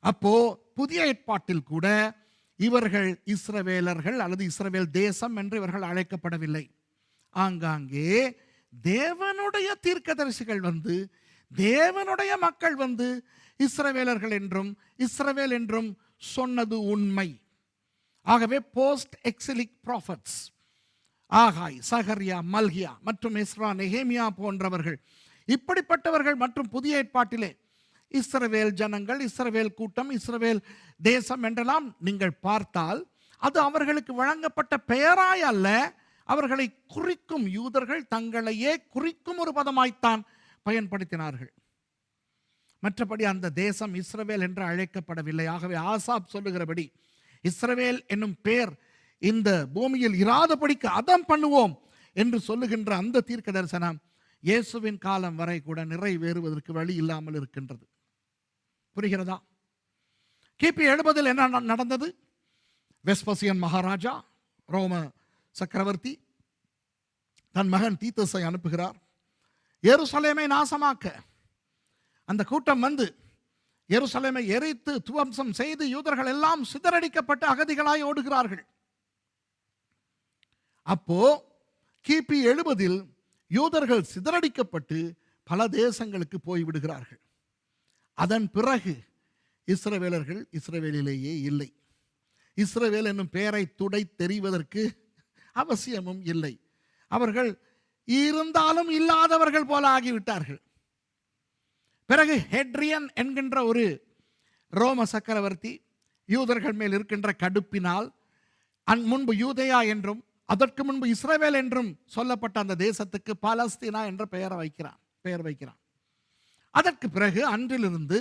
அப்போ புதிய ஏற்பாட்டில் கூட இவர்கள் இஸ்ரவேலர்கள் அல்லது இஸ்ரவேல் தேசம் என்று இவர்கள் அழைக்கப்படவில்லை. ஆங்காங்கே தேவனுடைய தீர்க்கதரிசிகள் வந்து, தேவனுடைய மக்கள் வந்து இஸ்ரவேலர்கள் என்றும் இஸ்ரவேல் என்றும் சொன்னது உண்மை. ஆகவே போஸ்ட் எக்ஸிலிக் ப்ராஃபட்ஸ் ஆகாய், சகரியா, மல்கியா மற்றும் எஸ்ரா, நெகேமியா போன்றவர்கள், இப்படிப்பட்டவர்கள் மற்றும் புதிய ஏற்பாட்டிலே இஸ்ரவேல் ஜனங்கள், இஸ்ரவேல் கூட்டம், இஸ்ரவேல் தேசம் என்றெல்லாம் நீங்கள் பார்த்தால் அது அவர்களுக்கு வழங்கப்பட்ட பெயராய் அல்ல, அவர்களை குறிக்கும் யூதர்கள் தங்களையே குறிக்கும் ஒரு பதமாய்த்தான் பயன்படுத்தினார்கள். மற்றபடி அந்த தேசம் இஸ்ரவேல் என்று அழைக்கப்படவில்லை. ஆகவே ஆசாப் சொல்லுகிறபடி இஸ்ரவேல் என்னும் பெயர் இந்த பூமியில் இராதபடிக்கு அதம் பண்ணுவோம் என்று சொல்லுகின்ற அந்த தீர்க்க தரிசனம் இயேசுவின் காலம் வரை கூட நிறைவேறுவதற்கு வழி இல்லாமல் இருக்கின்றது. புரிகிறதா? கிபி 70 என்ன நடந்தது? வெஸ்பசியன் மகாராஜா, ரோம சக்கரவர்த்தி, தன் மகன் தீத்தஸை அனுப்புகிறார் எருசலேமை நாசமாக்க. அந்த கூட்டம் வந்து எருசலேமை எரித்து துவம்சம் செய்து யூதர்கள் எல்லாம் சிதறடிக்கப்பட்டு அகதிகளாய் ஓடுகிறார்கள். அப்போ கிபி 70 யூதர்கள் சிதறடிக்கப்பட்டு பல தேசங்களுக்கு போய்விடுகிறார்கள். அதன் பிறகு இஸ்ரவேலர்கள் இஸ்ரவேலிலேயே இல்லை. இஸ்ரவேல் என்னும் பெயரை துடை தெரிவதற்கு அவசியமும் இல்லை. அவர்கள் இருந்தாலும் இல்லாதவர்கள் போல ஆகிவிட்டார்கள். பிறகு ஹெட்ரியன் என்கின்ற ஒரு ரோம சக்கரவர்த்தி யூதர்கள் மேல் இருக்கின்ற கடுப்பினால் முன்பு யூதேயா என்றும் அதற்கு முன்பு இஸ்ரவேல் என்றும் சொல்லப்பட்ட அந்த தேசத்துக்கு பாலஸ்தீனா என்ற பெயர் வைக்கிறான். அதற்கு பிறகு அன்றிலிருந்து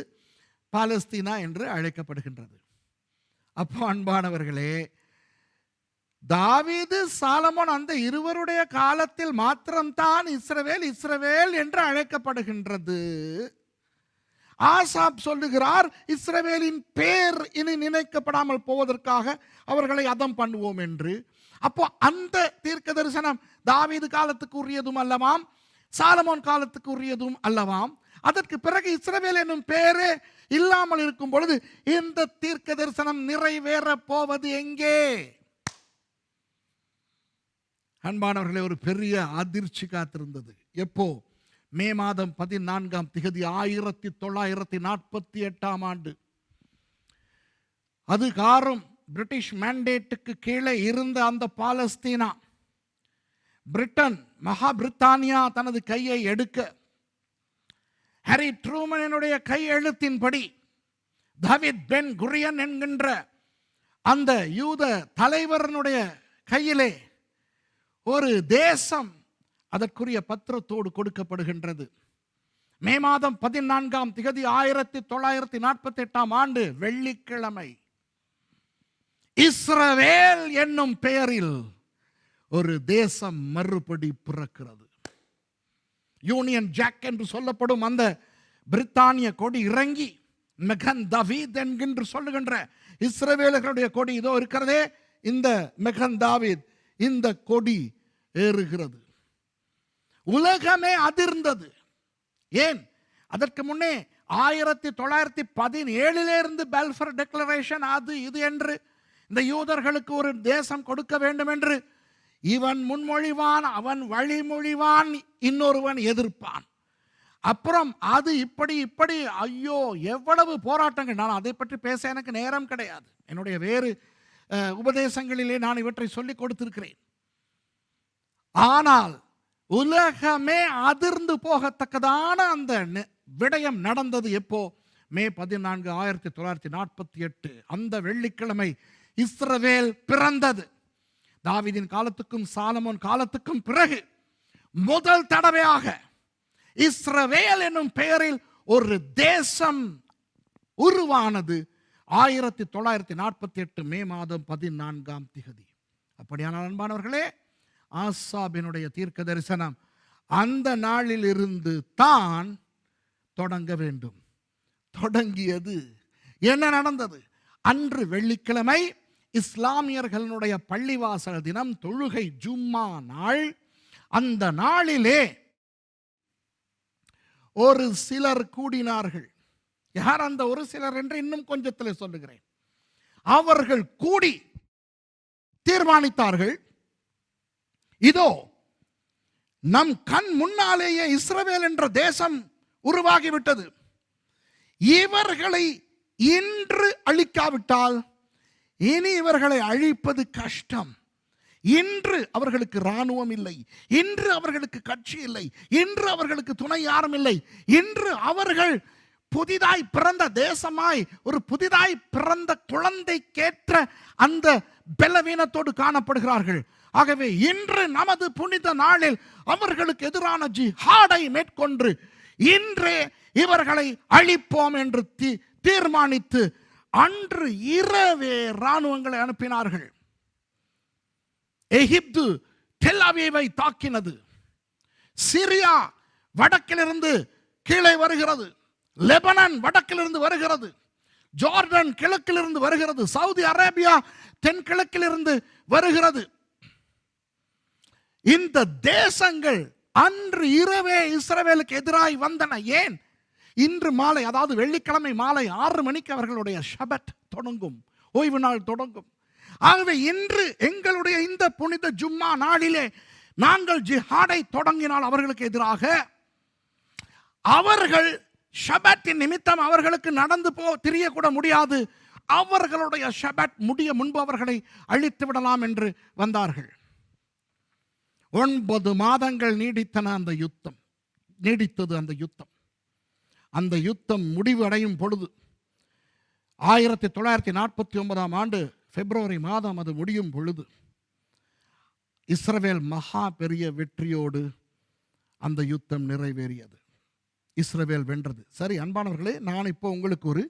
பாலஸ்தீனா என்று அழைக்கப்படுகின்றது. அப்போ அன்பானவர்களே, தாவீது, சாலமோன் அந்த இருவருடைய காலத்தில் மாத்திரம்தான் இஸ்ரவேல் என்று அழைக்கப்படுகின்றது. ஆசாப் சொல்லுகிறார், இஸ்ரவேலின் பேர் இனி நினைக்கப்படாமல் போவதற்காக அவர்களை அதம் பண்ணுவோம் என்று. அப்போ அந்த தீர்க்க தரிசனம் தாவீது காலத்துக்கு உரியதும் அல்லவாம், சாலமோன் காலத்துக்கு உரியதும் அல்லவாம். அதற்கு பிறகு இஸ்ரவேல் என்னும் பேரே இல்லாமல் இருக்கும் பொழுது இந்த தீர்க்க தரிசனம் நிறைவேற போவது எங்கே? அன்பானவர்களே, ஒரு பெரிய அதிர்ச்சி காத்திருந்தது. எப்போ? மே மாதம் 14ஆம் திகதி 1948ஆம் ஆண்டு. அது காரும் பிரிட்டிஷ் மேண்டேட்டுக்கு கீழே இருந்த அந்த பாலஸ்தீனா, பிரிட்டன், மகா பிரித்தானியா தனது கையை எடுக்க, ஹாரி ட்ரூமனுடைய கையெழுத்தின்படி தாவீத் பென் குரியன் என்கின்ற அந்த யூத தலைவரனுடைய கையிலே ஒரு தேசம் அதற்குரிய பத்திரத்தோடு கொடுக்கப்படுகின்றது. மே மாதம் 14ஆம் திகதி 1948ஆம் ஆண்டு வெள்ளிக்கிழமை இஸ்ரவேல் என்னும் பெயரில் ஒரு தேசம் மறுபடி பிறக்கிறது. யூனியன் ஜாக் என்று சொல்லப்படும் அந்த பிரித்தானிய கொடி இறங்கி மெகன் தாவீத் என்கின்ற சொல்லுகின்ற இஸ்ரவேலர்களுடைய கொடி இதோ இருக்கிறதே, இந்த மெகன் தாவீத், இந்த கொடி ஏறுகிறது. உலகமே அதிர்ந்தது. ஏன்? அதற்கு முன்னே 1917 இருந்து பெல்ஃபர் டெக்ளரேஷன் அது இது என்று இந்த யூதர்களுக்கு ஒரு தேசம் கொடுக்க வேண்டும் என்று இவன் முன்மொழிவான், அவன் வழிமொழிவான், இன்னொருவன் எதிர்ப்பான். அப்புறம் அது இப்படி ஐயோ எவ்வளவு போராட்டங்கள். நான் அதை பற்றி பேச எனக்கு நேரம் கிடையாது. என்னுடைய வேறு உபதேசங்களிலே நான் இவற்றை சொல்லிக் கொடுத்திருக்கிறேன். ஆனால் உலகமே அதிர்ந்து போகத்தக்கதான அந்த விடயம் நடந்தது. எப்போ? மே 14, 1948 அந்த வெள்ளிக்கிழமை இஸ்ரவேல் பிறந்தது. தாவீதின் காலத்துக்கும் சாலமோன் காலத்துக்கும் பிறகு முதல் தடவையாக இஸ்ரவேல் என்னும் பெயரில் ஒரு தேசம் உருவானது 1948 மே மாதம் 14ஆம் திகதி. அப்படியான அன்பானவர்களே, ஆசாபினுடைய தீர்க்க தரிசனம் அந்த நாளில் இருந்து தான் தொடங்க வேண்டும். தொடங்கியது. என்ன நடந்தது? அன்று வெள்ளிக்கிழமை இஸ்லாமியர்களுடைய பள்ளிவாசல் தினம், தொழுகை, ஜும்மா நாள். அந்த நாளிலே ஒரு சிலர் கூடினார்கள். யார் அந்த ஒரு சிலர் என்று இன்னும் கொஞ்சத்தில் சொல்லுகிறேன். அவர்கள் கூடி தீர்மானித்தார்கள், இதோ நம் கண் முன்னாலேயே இஸ்ரவேல் என்ற தேசம் உருவாகிவிட்டது. இவர்களை இன்று அழிக்காவிட்டால் இனி இவர்களை அழிப்பது கஷ்டம். இன்று அவர்களுக்கு இராணுவம் இல்லை, இன்று அவர்களுக்கு கட்சி இல்லை, இன்று அவர்களுக்கு துணை யாரும் இல்லை, இன்று அவர்கள் புதிதாய் பிறந்த தேசமாய் ஒரு புதிதாய் பிறந்த குழந்தைக்கேற்ற அந்த பலவீனத்தோடு காணப்படுகிறார்கள். ஆகவே இன்று நமது புனித நாளில் அவர்களுக்கு எதிரான ஜிஹாடை மேற்கொண்டு இன்றே இவர்களை அழிப்போம் என்று தீர்மானித்து அன்று இரவே இராணுவங்களை அனுப்பினார்கள். எகிப்து டெல் அவிவை தாக்கினது. சிரியா வடக்கிலிருந்து கீழே வருகிறது. லெபனான் வடக்கிலிருந்து வருகிறது. ஜோர்டன் கிழக்கிலிருந்து வருகிறது. சவுதி அரேபியா தென்கிழக்கிலிருந்து வருகிறது. இந்த தேசங்கள் அன்று இரவே இஸ்ரவேலுக்கு எதிராய் வந்தன. ஏன்? இன்று மாலை, அதாவது வெள்ளிக்கிழமை மாலை 6 மணிக்கு அவர்களுடைய ஷபத் தொடங்கும், ஓய்வு நாள் தொடங்கும். ஆகவே இன்று எங்களுடைய இந்த புனித ஜும்மா நாளிலே நாங்கள் ஜிஹாடை தொடங்கினால் அவர்களுக்கு எதிராக, அவர்கள் ஷபத்தின் நிமித்தம் அவர்களுக்கு நடந்து திரியக்கூட முடியாது. அவர்களுடைய ஷபத் முடிய முன்பு அவர்களை அழித்து விடலாம் என்று வந்தார்கள். 9 மாதங்கள் நீடித்தன அந்த யுத்தம், நீடித்தது அந்த யுத்தம். அந்த யுத்தம் முடிவு அடையும் பொழுது 1949 ஆண்டு பிப்ரவரி மாதம் அது முடியும் பொழுது இஸ்ரவேல் மகா பெரிய வெற்றியோடு அந்த யுத்தம் நிறைவேறியது. இஸ்ரவேல் வென்றது. சரி அன்பானவர்களே, நான் இப்போ உங்களுக்கு ஒரு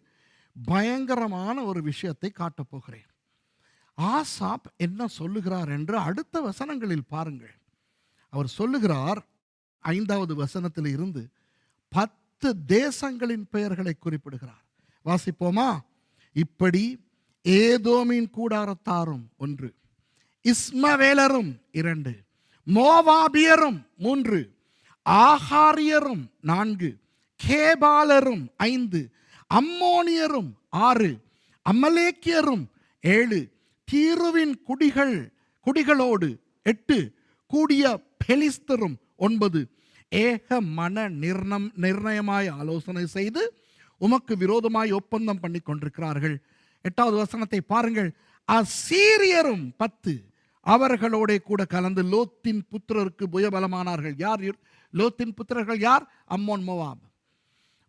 பயங்கரமான ஒரு விஷயத்தை காட்டப் போகிறேன். ஆசாப் என்ன சொல்லுகிறார் என்று அடுத்த வசனங்களில் பாருங்கள். அவர் சொல்லுகிறார், 5வது வசனத்தில் இருந்து 10 தேசங்களின் பெயர்களை குறிப்பிடுகிறார். வாசிப்போமா? இப்படி ஏதோமின் கூடாரத்தாரும் 1, இஸ்மவேலரும் 2, மோவாபியரும் 3, ஆகாரியரும் 4, கேபாலரும் 5, அம்மோனியரும் 6, அமலேக்கியரும் 7, தீருவின் குடிகளோடு 8, கூடிய பெலிஸ்தரும் 9, ஏக மன நிர்ணயமாய் ஆலோசனை செய்து உமக்கு விரோதமாய் ஒப்பந்தம் பண்ணி கொண்டிருக்கிறார்கள். 8வது வசனத்தை பாருங்கள். அசீரியரும் 10, அவர்களோட கூட கலந்து லோத்தின் புத்திரருக்கு புயபலமானார்கள். யார் லோத்தின் புத்திரர்கள்? யார்? அம்மோன், மோவாப்.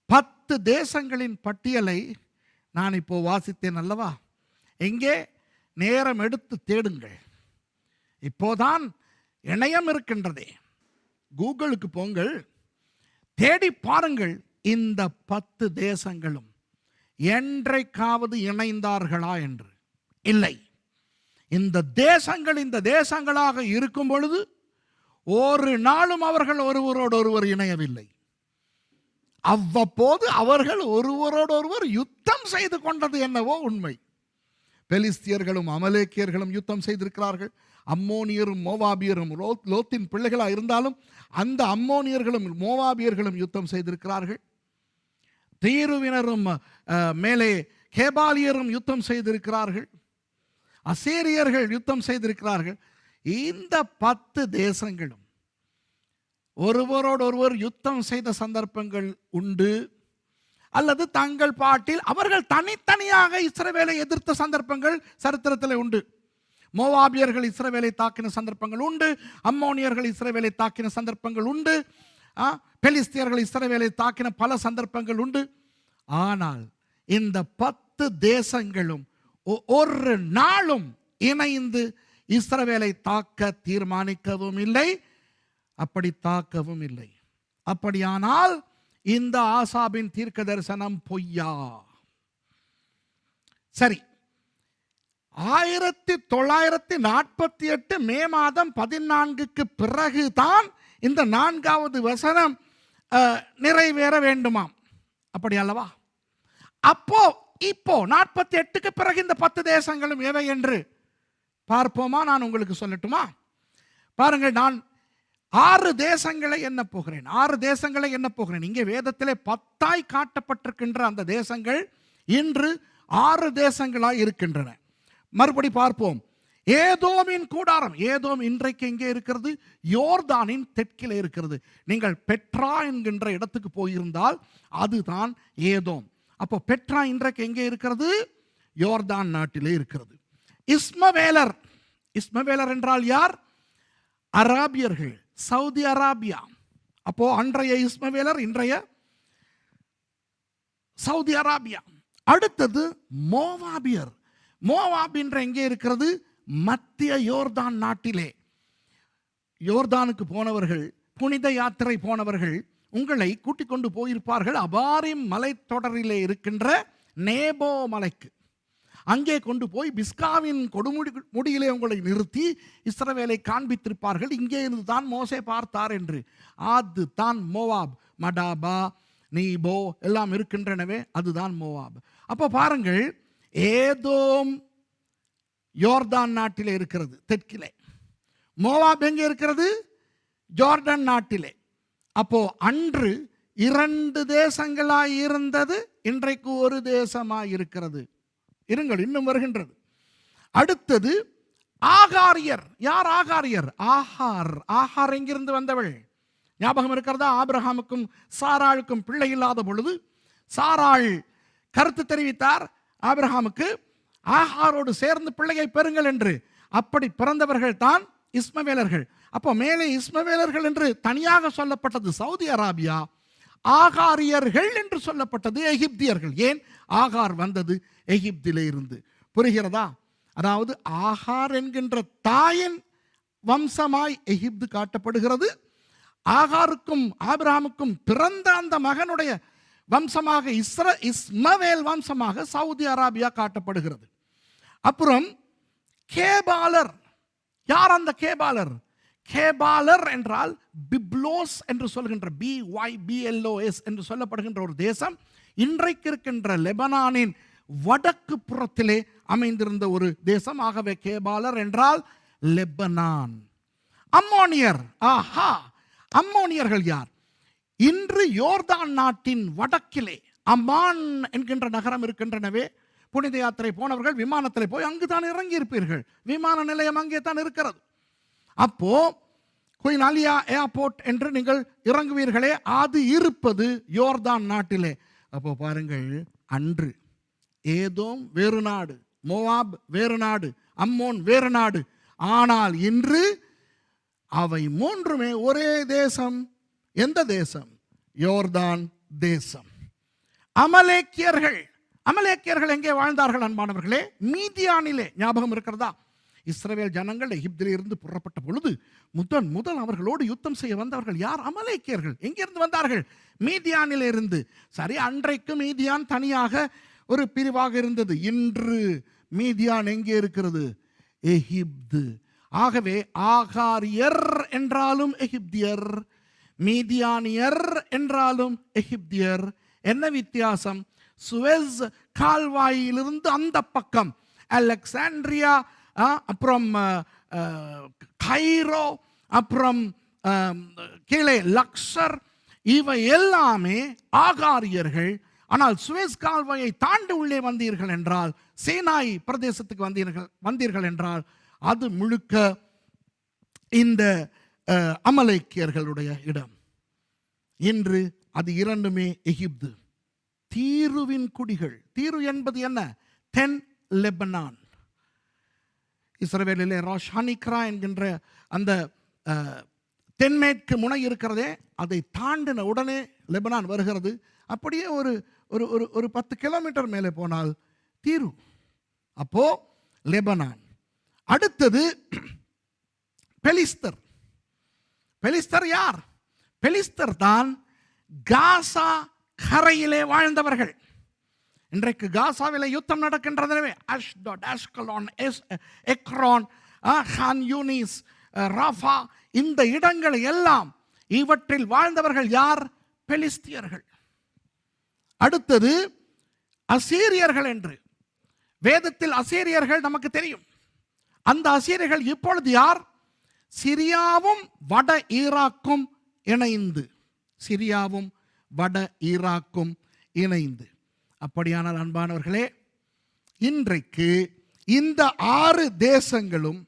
10 தேசங்களின் பட்டியலை நான் இப்போ வாசித்தேன் அல்லவா? எங்கே? நேரம் எடுத்து தேடுங்கள். இப்போதான் இணையம் இருக்கின்றதே, கூகுளுக்கு போங்கள், தேடி பாருங்கள். இந்த 10 தேசங்களும் என்றைக்காவது இணைந்தார்களா என்று? இல்லை. இந்த தேசங்களாக இருக்கும் பொழுது ஒரு நாளும் அவர்கள் ஒருவரோடொருவர் இணையவில்லை. அவ்வப்போது அவர்கள் ஒருவரோடொருவர் யுத்தம் செய்து கொண்டது என்னவோ உண்மை. பெலிஸ்தியர்களும் அமலேக்கியர்களும் யுத்தம் செய்திருக்கிறார்கள். அம்மோனியரும் மோவாபியரும் லோத்தின் பிள்ளைகளாக இருந்தாலும் அந்த அம்மோனியர்களும் மோவாபியர்களும் யுத்தம் செய்திருக்கிறார்கள். தீருவினரும் மேலே கேபாலியரும் யுத்தம் செய்திருக்கிறார்கள். அசீரியர்கள் யுத்தம் செய்திருக்கிறார்கள். இந்த 10 தேசங்களும் ஒருவரோடொருவர் யுத்தம் செய்த சந்தர்ப்பங்கள் உண்டு. அல்லது தங்கள் பாட்டில் அவர்கள் தனித்தனியாக இஸ்ரவேலை எதிர்த்த சந்தர்ப்பங்கள் சரித்திரத்தில் உண்டு. மோவாபியர்கள் இஸ்ரவேலை தாக்கின சந்தர்ப்பங்கள் உண்டு. அம்மோனியர்கள் இஸ்ரவேலை தாக்கின சந்தர்ப்பங்கள் உண்டு. பெலிஸ்தியர்கள் இஸ்ரவேலை தாக்கின பல சந்தர்ப்பங்கள் உண்டு. ஆனால் இந்த 10 தேசங்களும் ஒரு நாளும் இணைந்து இஸ்ரவேலை தாக்க தீர்மானிக்கவும் இல்லை, அப்படி தாக்கவும் இல்லை. அப்படியானால் இந்த ஆசாபின் தீர்க்க தரிசனம் பொய்யா? சரி, 1948 மே மாதம் 14க்கு பிறகுதான் இந்த 4வது வசனம் நிறைவேற வேண்டுமாம். அப்படி அல்லவா? அப்போ இப்போ 48க்கு பிறகு இந்த 10 தேசங்களும் எவை என்று பார்ப்போமா? நான் உங்களுக்கு சொல்லட்டுமா? பாருங்கள், நான் 6 தேசங்களை எண்ண போகிறேன். 6 தேசங்களை எண்ண போகிறேன். இங்கே வேதத்திலே 10ஆய் காட்டப்பட்டிருக்கின்ற அந்த தேசங்கள் இன்று 6 தேசங்களாய் இருக்கின்றன. மறுபடி பார்ப்போம். ஏதோமின் கூடாரம். ஏதோம் இன்றைக்கு எங்கே இருக்கிறது? யோர்தானின் தெற்கிலே இருக்கிறது. நீங்கள் பெட்ரா என்கின்ற இடத்துக்கு போயிருந்தால் அதுதான் ஏதோம். அப்போ பெட்ரா இன்றைக்கு எங்கே இருக்கிறது? யோர்தான் நாட்டிலே இருக்கிறது. இஸ்மவேலர். இஸ்மவேலர் என்றால் யார்? அராபியர்கள், சவுதி அரேபியா. அப்போ அன்றைய இஸ்மவேலர் இன்றைய சவுதி அரேபியா. அடுத்தது மோவாபியர். மோவாப் என்ற எங்கே இருக்கிறது? மத்திய யோர்தான் நாட்டிலே. யோர்தானுக்கு போனவர்கள், புனித யாத்திரை போனவர்கள் உங்களை கூட்டிக் கொண்டு போயிருப்பார்கள் அபாரிம் மலைத்தொடரிலே இருக்கின்ற நேபோ மலைக்கு. அங்கே கொண்டு போய் பிஸ்காவின் கொடுமுடியிலே உங்களை நிறுத்தி இஸ்ரவேலை காண்பித்திருப்பார்கள். இங்கே இருந்து தான் மோசே பார்த்தார் என்று. அது தான் மோவாப். மடாபா, நீபோ எல்லாம் இருக்கின்றனவே, அதுதான் மோவாப். அப்போ பாருங்கள், ஏதோம் யோர்தான் நாட்டிலே இருக்கிறது தெற்கிலே. மோவாப் எங்கே இருக்கிறது? ஜோர்டன் நாட்டிலே. அப்போ அன்று 2 தேசங்களாய் இருந்தது, இன்றைக்கு ஒரு தேசமாய் இருக்கிறது. இருங்கள், இன்னும் வருகின்றது. அடுத்தது ஆகாரியர். யார் ஆகாரியர்? ஆகார். ஆகார் எங்கிருந்து வந்தவள்? ஞாபகம் இருக்கிறதா? ஆபிரகாமுக்கும் சாராளுக்கும் பிள்ளை இல்லாத பொழுது சாராள் கருத்து தெரிவித்தார் ஆபிரகாமுக்கு, ஆகாரோடு சேர்ந்து பிள்ளையை பெறுங்கள் என்று. அப்படி பிறந்தவர்கள் தான் இஸ்மவேலர்கள். அப்போ மேலே இஸ்மவேலர்கள் என்று தனியாக சொல்லப்பட்டது சவுதி அரேபியா, ஆகாரியர்கள் என்று சொல்லப்பட்டது எகிப்தியர்கள். ஏன்? ஆகார் வந்தது எகிப்திலே இருந்து. புரிகிறதா? அதாவது ஆகார் என்கின்ற தாயின் வம்சமாய் எகிப்து காட்டப்படுகிறது. ஆகாருக்கும் ஆபிரகாமுக்கும் பிறந்த அந்த மகனுடைய வம்சமாக இஸ்மவேல் வம்சமாக சவுதி அரேபியா காட்டப்படுகிறது. அப்புறம் கேபாலர். யார் அந்த கேபாலர்? கேபாலர் என்றால் பிப்லோஸ் என்று சொல்கின்ற BYBLOS என்று சொல்லப்படுகின்ற ஒரு தேசம். இன்றைக்கு இருக்கின்ற லெபனானின் வடக்கு புறத்திலே அமைந்திருந்த ஒரு தேசம். ஆகவே கேபாலர் என்றால் லெபனான். அம்மோனியர். ஆஹா, அம்மோனியர்கள் யார்? இன்று யோர்தான் நாட்டின் வடக்கிலே அம்மான் என்கின்ற நகரம் இருக்கின்றனவே. புனித யாத்திரை போனவர்கள் விமானத்தில் போய் அங்குதான் இறங்கி இருப்பீர்கள். விமான நிலையம் அங்கே தான் இருக்கிறது. அப்போ குயின் அலியா ஏர்போர்ட் என்று நீங்கள் இறங்குவீர்களே, அது இருப்பது யோர்தான் நாட்டிலே. அப்போ பாருங்கள், அன்று ஏதோம் வேறு நாடு, மோவாப் வேறு நாடு, அம்மோன் வேறு நாடு. ஆனால் இன்று அவை மூன்றுமே ஒரே தேசம். எந்த தேசம்? யோர்தான் தேசம். அமலேக்கியர்கள். அமலேக்கியர்கள் எங்கே வாழ்ந்தார்கள் அன்பானவர்களே? மீதியானிலே. ஞாபகம் இருக்கிறதா? இஸ்ரவேல் ஜனங்கள் எகிப்திலே இருந்து புறப்பட்ட பொழுது முதல் அவர்களோடு யுத்தம் செய்ய வந்தவர்கள் யார்? அமலேக்கியர்கள். எங்கிருந்து வந்தார்கள்? மீதியானிலே இருந்து. சரி, அன்றைக்கு மீதியான் தனியாக ஒரு பிரிவாக இருந்தது. இன்று மீதியான் எங்கே இருக்கிறது? எகிப்து. ஆகவே ஆகாரியர் என்றாலும் எகிப்தியர், மீதியானியர் என்றாலும் எகிப்தியர். என்ன வித்தியாசம்? சுவேஸ் கால்வாயிலிருந்து அந்த பக்கம் அலெக்சாண்ட்ரியா, அப்புறம் கைரோ, அப்புறம் கீழே லக்சர், இவை எல்லாமே ஆகாரியர்கள். ஆனால் சுவேஸ் கால்வாயை தாண்டி உள்ளே வந்தீர்கள் என்றால், சீனாய் பிரதேசத்துக்கு வந்தீர்கள் என்றால், அது முழுக்க இந்த அமலேக்கியர்களுடைய இடம். இன்று அது இரண்டுமே எகிப்து. தீருவின் குடிகள். தீரு என்பது என்ன? தென் லெபனான். இஸ்ரவேலிலே ரோஷானிக்ரா என்கின்ற அந்த தென்மேற்கு முனை இருக்கிறதே, அதை தாண்டின உடனே லெபனான் வருகிறது. அப்படியே ஒரு ஒரு 10 கிலோமீட்டர் மேலே போனால் தீரு. அப்போ லெபனான். அடுத்தது பெலிஸ்தர். பெலிஸ்தர் யார்? பெலிஸ்தர் தான் காசா கரையிலே வாழ்ந்தவர்கள். இன்றைக்கு காசாவிலே யுத்தம் நடக்கின்றதே. அஷ்டோட், அஷ்கலோன், எக்ரோன், ஹான் யூனிஸ், ராஃபா, இந்த இடங்கள் எல்லாம், இவற்றில் வாழ்ந்தவர்கள் யார்? பெலிஸ்தியர்கள். அடுத்தது அசீரியர்கள் என்று வேதத்தில் அசீரியர்கள் நமக்கு தெரியும். அந்த அசீரியர்கள் இப்பொழுது யார்? சிரியாவும் வட ஈராக்கும் இணைந்து. சிரியாவும் வட ஈராக்கும் இணைந்து. அப்படியானால் அன்பானவர்களே, இன்றைக்கு இந்த 6 தேசங்களும்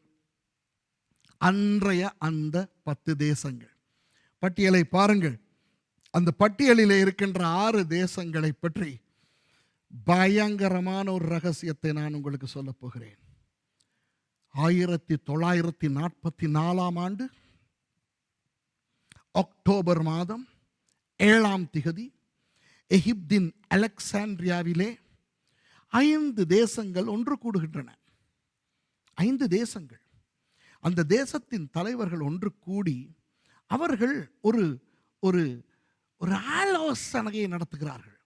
அன்றைய அந்த 10 தேசங்கள். பட்டியலை பாருங்கள். அந்த பட்டியலிலே இருக்கின்ற 6 தேசங்களை பற்றி பயங்கரமான ஒரு ரகசியத்தை நான் உங்களுக்கு சொல்ல போகிறேன். 1944 ஆண்டு அக்டோபர் மாதம் 7ஆம் திகதி எகிப்தின் அலெக்சாண்ட்ரியாவிலே 5 தேசங்கள் ஒன்று கூடுகின்றன. 5 தேசங்கள். அந்த தேசத்தின் தலைவர்கள் ஒன்று கூடி அவர்கள் ஒரு ஒரு ஒரு ஆலோசனையை நடத்துகிறார்கள்.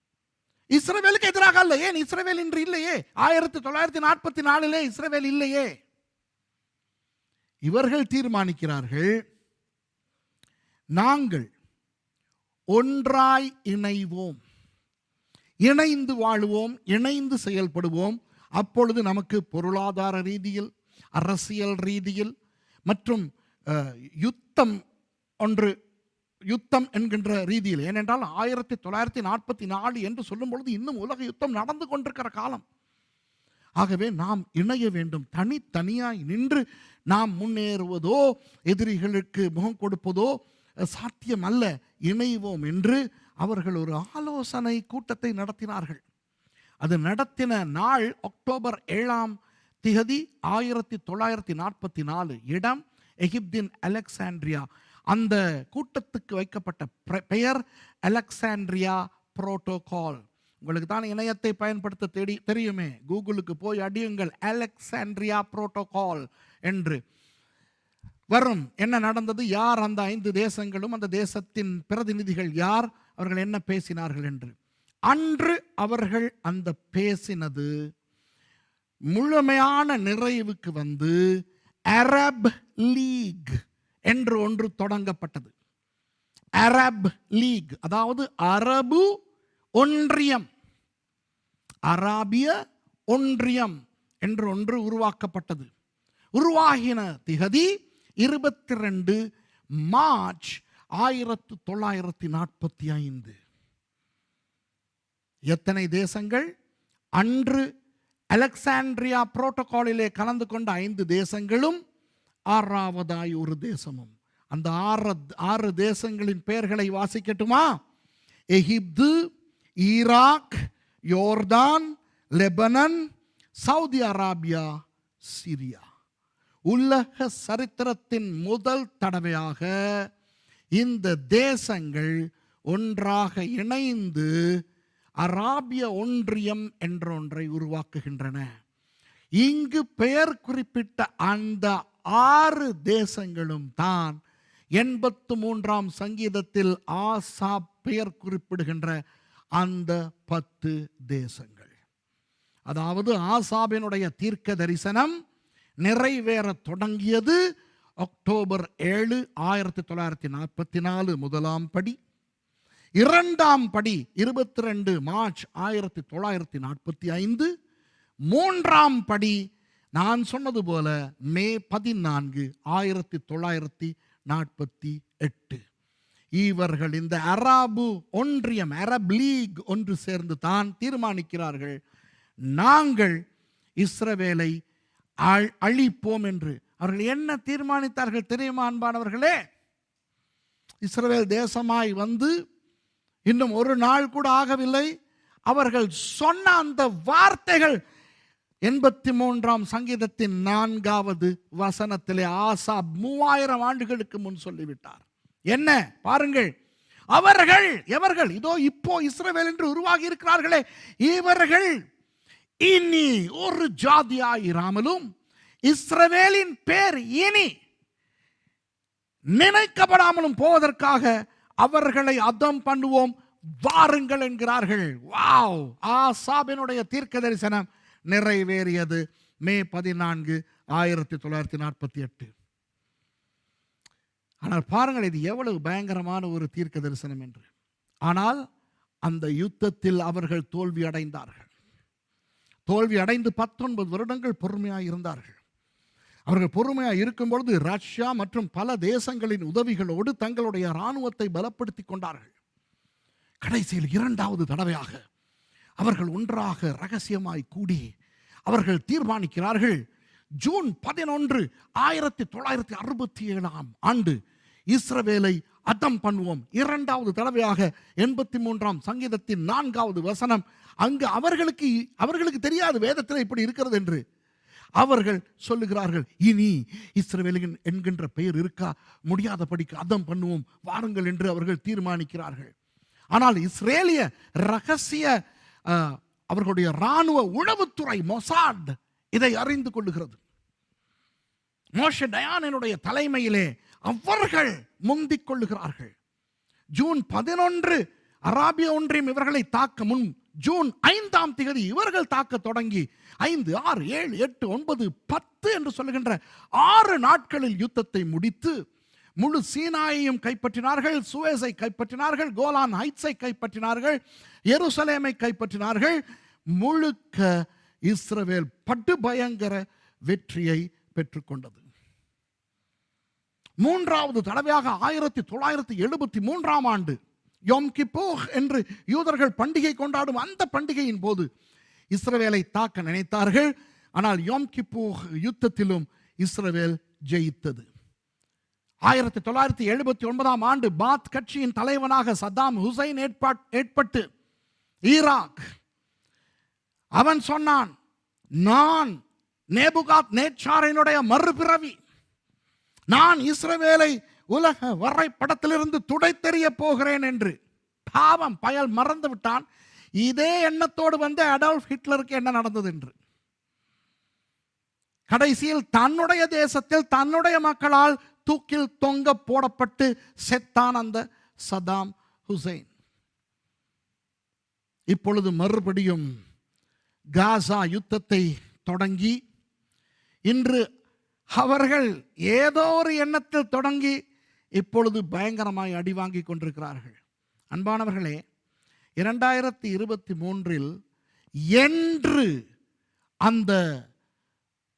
இஸ்ரவேலுக்கு எதிராக அல்ல. ஏன் இஸ்ரவேல் இன்று இல்லையே? 1944 இஸ்ரவேல் இல்லையே. இவர்கள் தீர்மானிக்கிறார்கள், நாங்கள் ஒன்றாய் இணைவோம், இணைந்து வாழுவோம், இணைந்து செயல்படுவோம். அப்பொழுது நமக்கு பொருளாதார ரீதியில், அரசியல் ரீதியில் மற்றும் யுத்தம் என்கின்ற ரீதியில், ஏனென்றால் 1944 என்று சொல்லும் பொழுது இன்னும் உலக யுத்தம் நடந்து கொண்டிருக்கிற காலம். ஆகவே நாம் இணைய வேண்டும். தனித்தனியாய் நின்று நாம் முன்னேறுவதோ எதிரிகளுக்கு முகம் கொடுப்பதோ சாத்தியம் அல்ல. இணைவோம் என்று அவர்கள் ஒரு ஆலோசனை கூட்டத்தை நடத்தினார்கள். அது நடத்தின நாள் அக்டோபர் 7 1944. இடம் எகிப்தின் அலெக்சாண்ட்ரியா. அந்த கூட்டத்துக்கு வைக்கப்பட்ட பெயர் அலெக்சாண்ட்ரியா புரோட்டோகால். உங்களுக்கு தான் இணையத்தை பயன்படுத்த தெரியுமே. கூகுளுக்கு போய் அடியுங்கள், அலெக்சாண்ட்ரியா புரோட்டோகால் என்று வரும். என்ன நடந்தது, யார் அந்த 5 தேசங்களும், அந்த தேசத்தின் பிரதிநிதிகள் யார், அவர்கள் என்ன பேசினார்கள் என்று. அன்று அவர்கள் அந்த பேசினது முழுமையான நிறைவுக்கு வந்து அரப் லீக் என்று ஒன்று தொடங்கப்பட்டது. அரப் லீக், அதாவது அரபு ஒன்றியம், அராபிய ஒன்றியம் என்று ஒன்று உருவாக்கப்பட்டது. உருவாகின திகதி 22 மார்ச் 1945. எத்தனை தேசங்கள்? அன்று அலெக்சாண்ட்ரியா புரோட்டோகாலிலே கலந்து கொண்ட 5 தேசங்களும் 6வதாய் ஒரு தேசமும். அந்த 6 தேசங்களின் பெயர்களை வாசிக்கட்டுமா? எகிப்து, ஈராக், யோர்தான், லெபனன், சவுதி அரேபியா, சிரியா. உலக சரித்திரத்தின் முதல் தடவையாக இந்த தேசங்கள் ஒன்றாக இணைந்து அராபிய ஒன்றியம் என்ற ஒன்றை உருவாக்குகின்றன. இங்கு பெயர் குறிப்பிட்ட அந்த 6 தேசங்களும் தான் 83ஆம் சங்கீதத்தில் ஆசாப் பெயர் குறிப்பிடுகின்ற அந்த 10 தேசங்கள். அதாவது ஆசாபினுடைய தீர்க்க தரிசனம் நிறைவேற தொடங்கியது அக்டோபர் 7 1944 முதலாம் படி. 2ஆம் படி 22 மார்ச் 1945. 3ஆம் படி நான் சொன்னது போல மே 14 1948. இவர்கள் இந்த அரபு ஒன்றியம், அரப் லீக் ஒன்று சேர்ந்து தான் தீர்மானிக்கிறார்கள், நாங்கள் இஸ்ரவேலை அழிப்போம் என்று. அவர்கள் என்ன தீர்மானித்தார்கள் தெரியுமா அன்பானவர்களே? இஸ்ரவேல் தேசமாய் வந்து இன்னும் ஒரு நாள் கூட ஆகவில்லை. அவர்கள் சொன்ன அந்த வார்த்தைகள் 83ஆம் சங்கீதத்தின் 4வது வசனத்திலே ஆசாப் 3000 ஆண்டுகளுக்கு முன் சொல்லிவிட்டார். என்ன பாருங்கள், எவர்கள் இதோ இப்போ இஸ்ரவேல் என்று உருவாகி இருக்கிறார்களே, இவர்கள் இனி ஒரு ஜாதியாயிராமலும் இஸ்ரவேலின் பேர் இனி நினைக்கப்படாமலும் போவதற்காக அவர்களை அதம் பண்ணுவோம், வாருங்கள் என்கிறார்கள். வாவ்! ஆசாபினுடைய தீர்க்க தரிசனம் நிறைவேறியது மே 14 1948. ஆனால் பாருங்கள், இது எவ்வளவு பயங்கரமான ஒரு தீர்க்க தரிசனம் என்று. ஆனால் அந்த யுத்தத்தில் அவர்கள் தோல்வி அடைந்தார்கள். தோல்வி அடைந்து 19 வருடங்கள் பொறுமையாக இருந்தார்கள். அவர்கள் பொறுமையாக இருக்கும் பொழுது ரஷ்யா மற்றும் பல தேசங்களின் உதவிகளோடு தங்களுடைய இராணுவத்தை பலப்படுத்தி கொண்டார்கள். கடைசியில் 2வது தடவையாக அவர்கள் ஒன்றாக ரகசியமாய் கூடி அவர்கள் தீர்மானிக்கிறார்கள், ஜூன் 11 1967ஆம் ஆண்டு இஸ்ரவேலை அதம் பண்ணுவோம். 2வது தடவையாக 83ஆம் சங்கீதத்தின் 4வது வசனம். அங்கு அவர்களுக்கு தெரியாது வேதத்தில் இப்படி இருக்கிறது என்று. அவர்கள் சொல்லுகிறார்கள், இனி இஸ்ரவேலின் என்கின்ற பெயர் இருக்கா முடியாதபடிக்கு அதம் பண்ணுவோம், வாருங்கள் என்று அவர்கள் தீர்மானிக்கிறார்கள். ஆனால் இஸ்ரேலிய ரகசிய அவர்களுடைய இராணுவ உளவுத்துறை மொசாட் இதை அறிந்து கொள்ளுகிறது. மோஷே டயானினுடைய தலைமையிலே அவர்கள் முந்திக் கொள்ளுகிறார்கள். ஜூன் 11 அராபிய ஒன்றியம் இவர்களை தாக்க முன் ஜூன் 5 இவர்கள் தாக்க தொடங்கி 5, 6, 7, 8, 9, 10 என்று சொல்லுகின்ற 6 நாட்களில் யுத்தத்தை முடித்து முழு சீனாயையும் கைப்பற்றினார்கள், சுவேஸை கைப்பற்றினார்கள், கோலான் ஹைட்ஸை கைப்பற்றினார்கள், எருசலேமை கைப்பற்றினார்கள். முழுக்க இஸ்ரவேல் படுபயங்கர வெற்றியை பெற்றுக்கொண்டது. மூன்றாவது தடவையாக 1973 ஆண்டு யோம் கிப்போர் என்று யூதர்கள் பண்டிகை கொண்டாடும் அந்த பண்டிகையின் போது இஸ்ரவேலை தாக்க நினைத்தார்கள். ஆனால் யோம் கிப்போர் யுத்தத்திலும் இஸ்ரவேல் ஜெயித்தது. 1979 ஆண்டு பாத் கட்சியின் தலைவனாக சத்தாம் ஹுசைன் ஏற்பட்டு ஈராக் அவன் சொன்னான், நான் நேபுகாத் நேச்சாரினுடைய மறுபிறவி, நான் இஸ்ரவேலை உலக வரைபடத்திலிருந்து துடைத்தெறிய போகிறேன் என்று. பாவம் பயல் மறந்து விட்டான். இதே எண்ணத்தோடு வந்து அடால்ஃப் ஹிட்லருக்கு என்ன நடந்தது என்று. கடைசியில் தன்னுடைய தேசத்தில் தன்னுடைய மக்களால் தூக்கில் தொங்க போடப்பட்டு செத்தான் அந்த சதாம் ஹுசைன். இப்பொழுது மறுபடியும் காசா யுத்தத்தை தொடங்கி இன்று அவர்கள் ஏதோ ஒரு எண்ணத்தில் தொடங்கி இப்பொழுது பயங்கரமாய் அடி வாங்கி கொண்டிருக்கிறார்கள். அன்பானவர்களே, 2023 என்று அந்த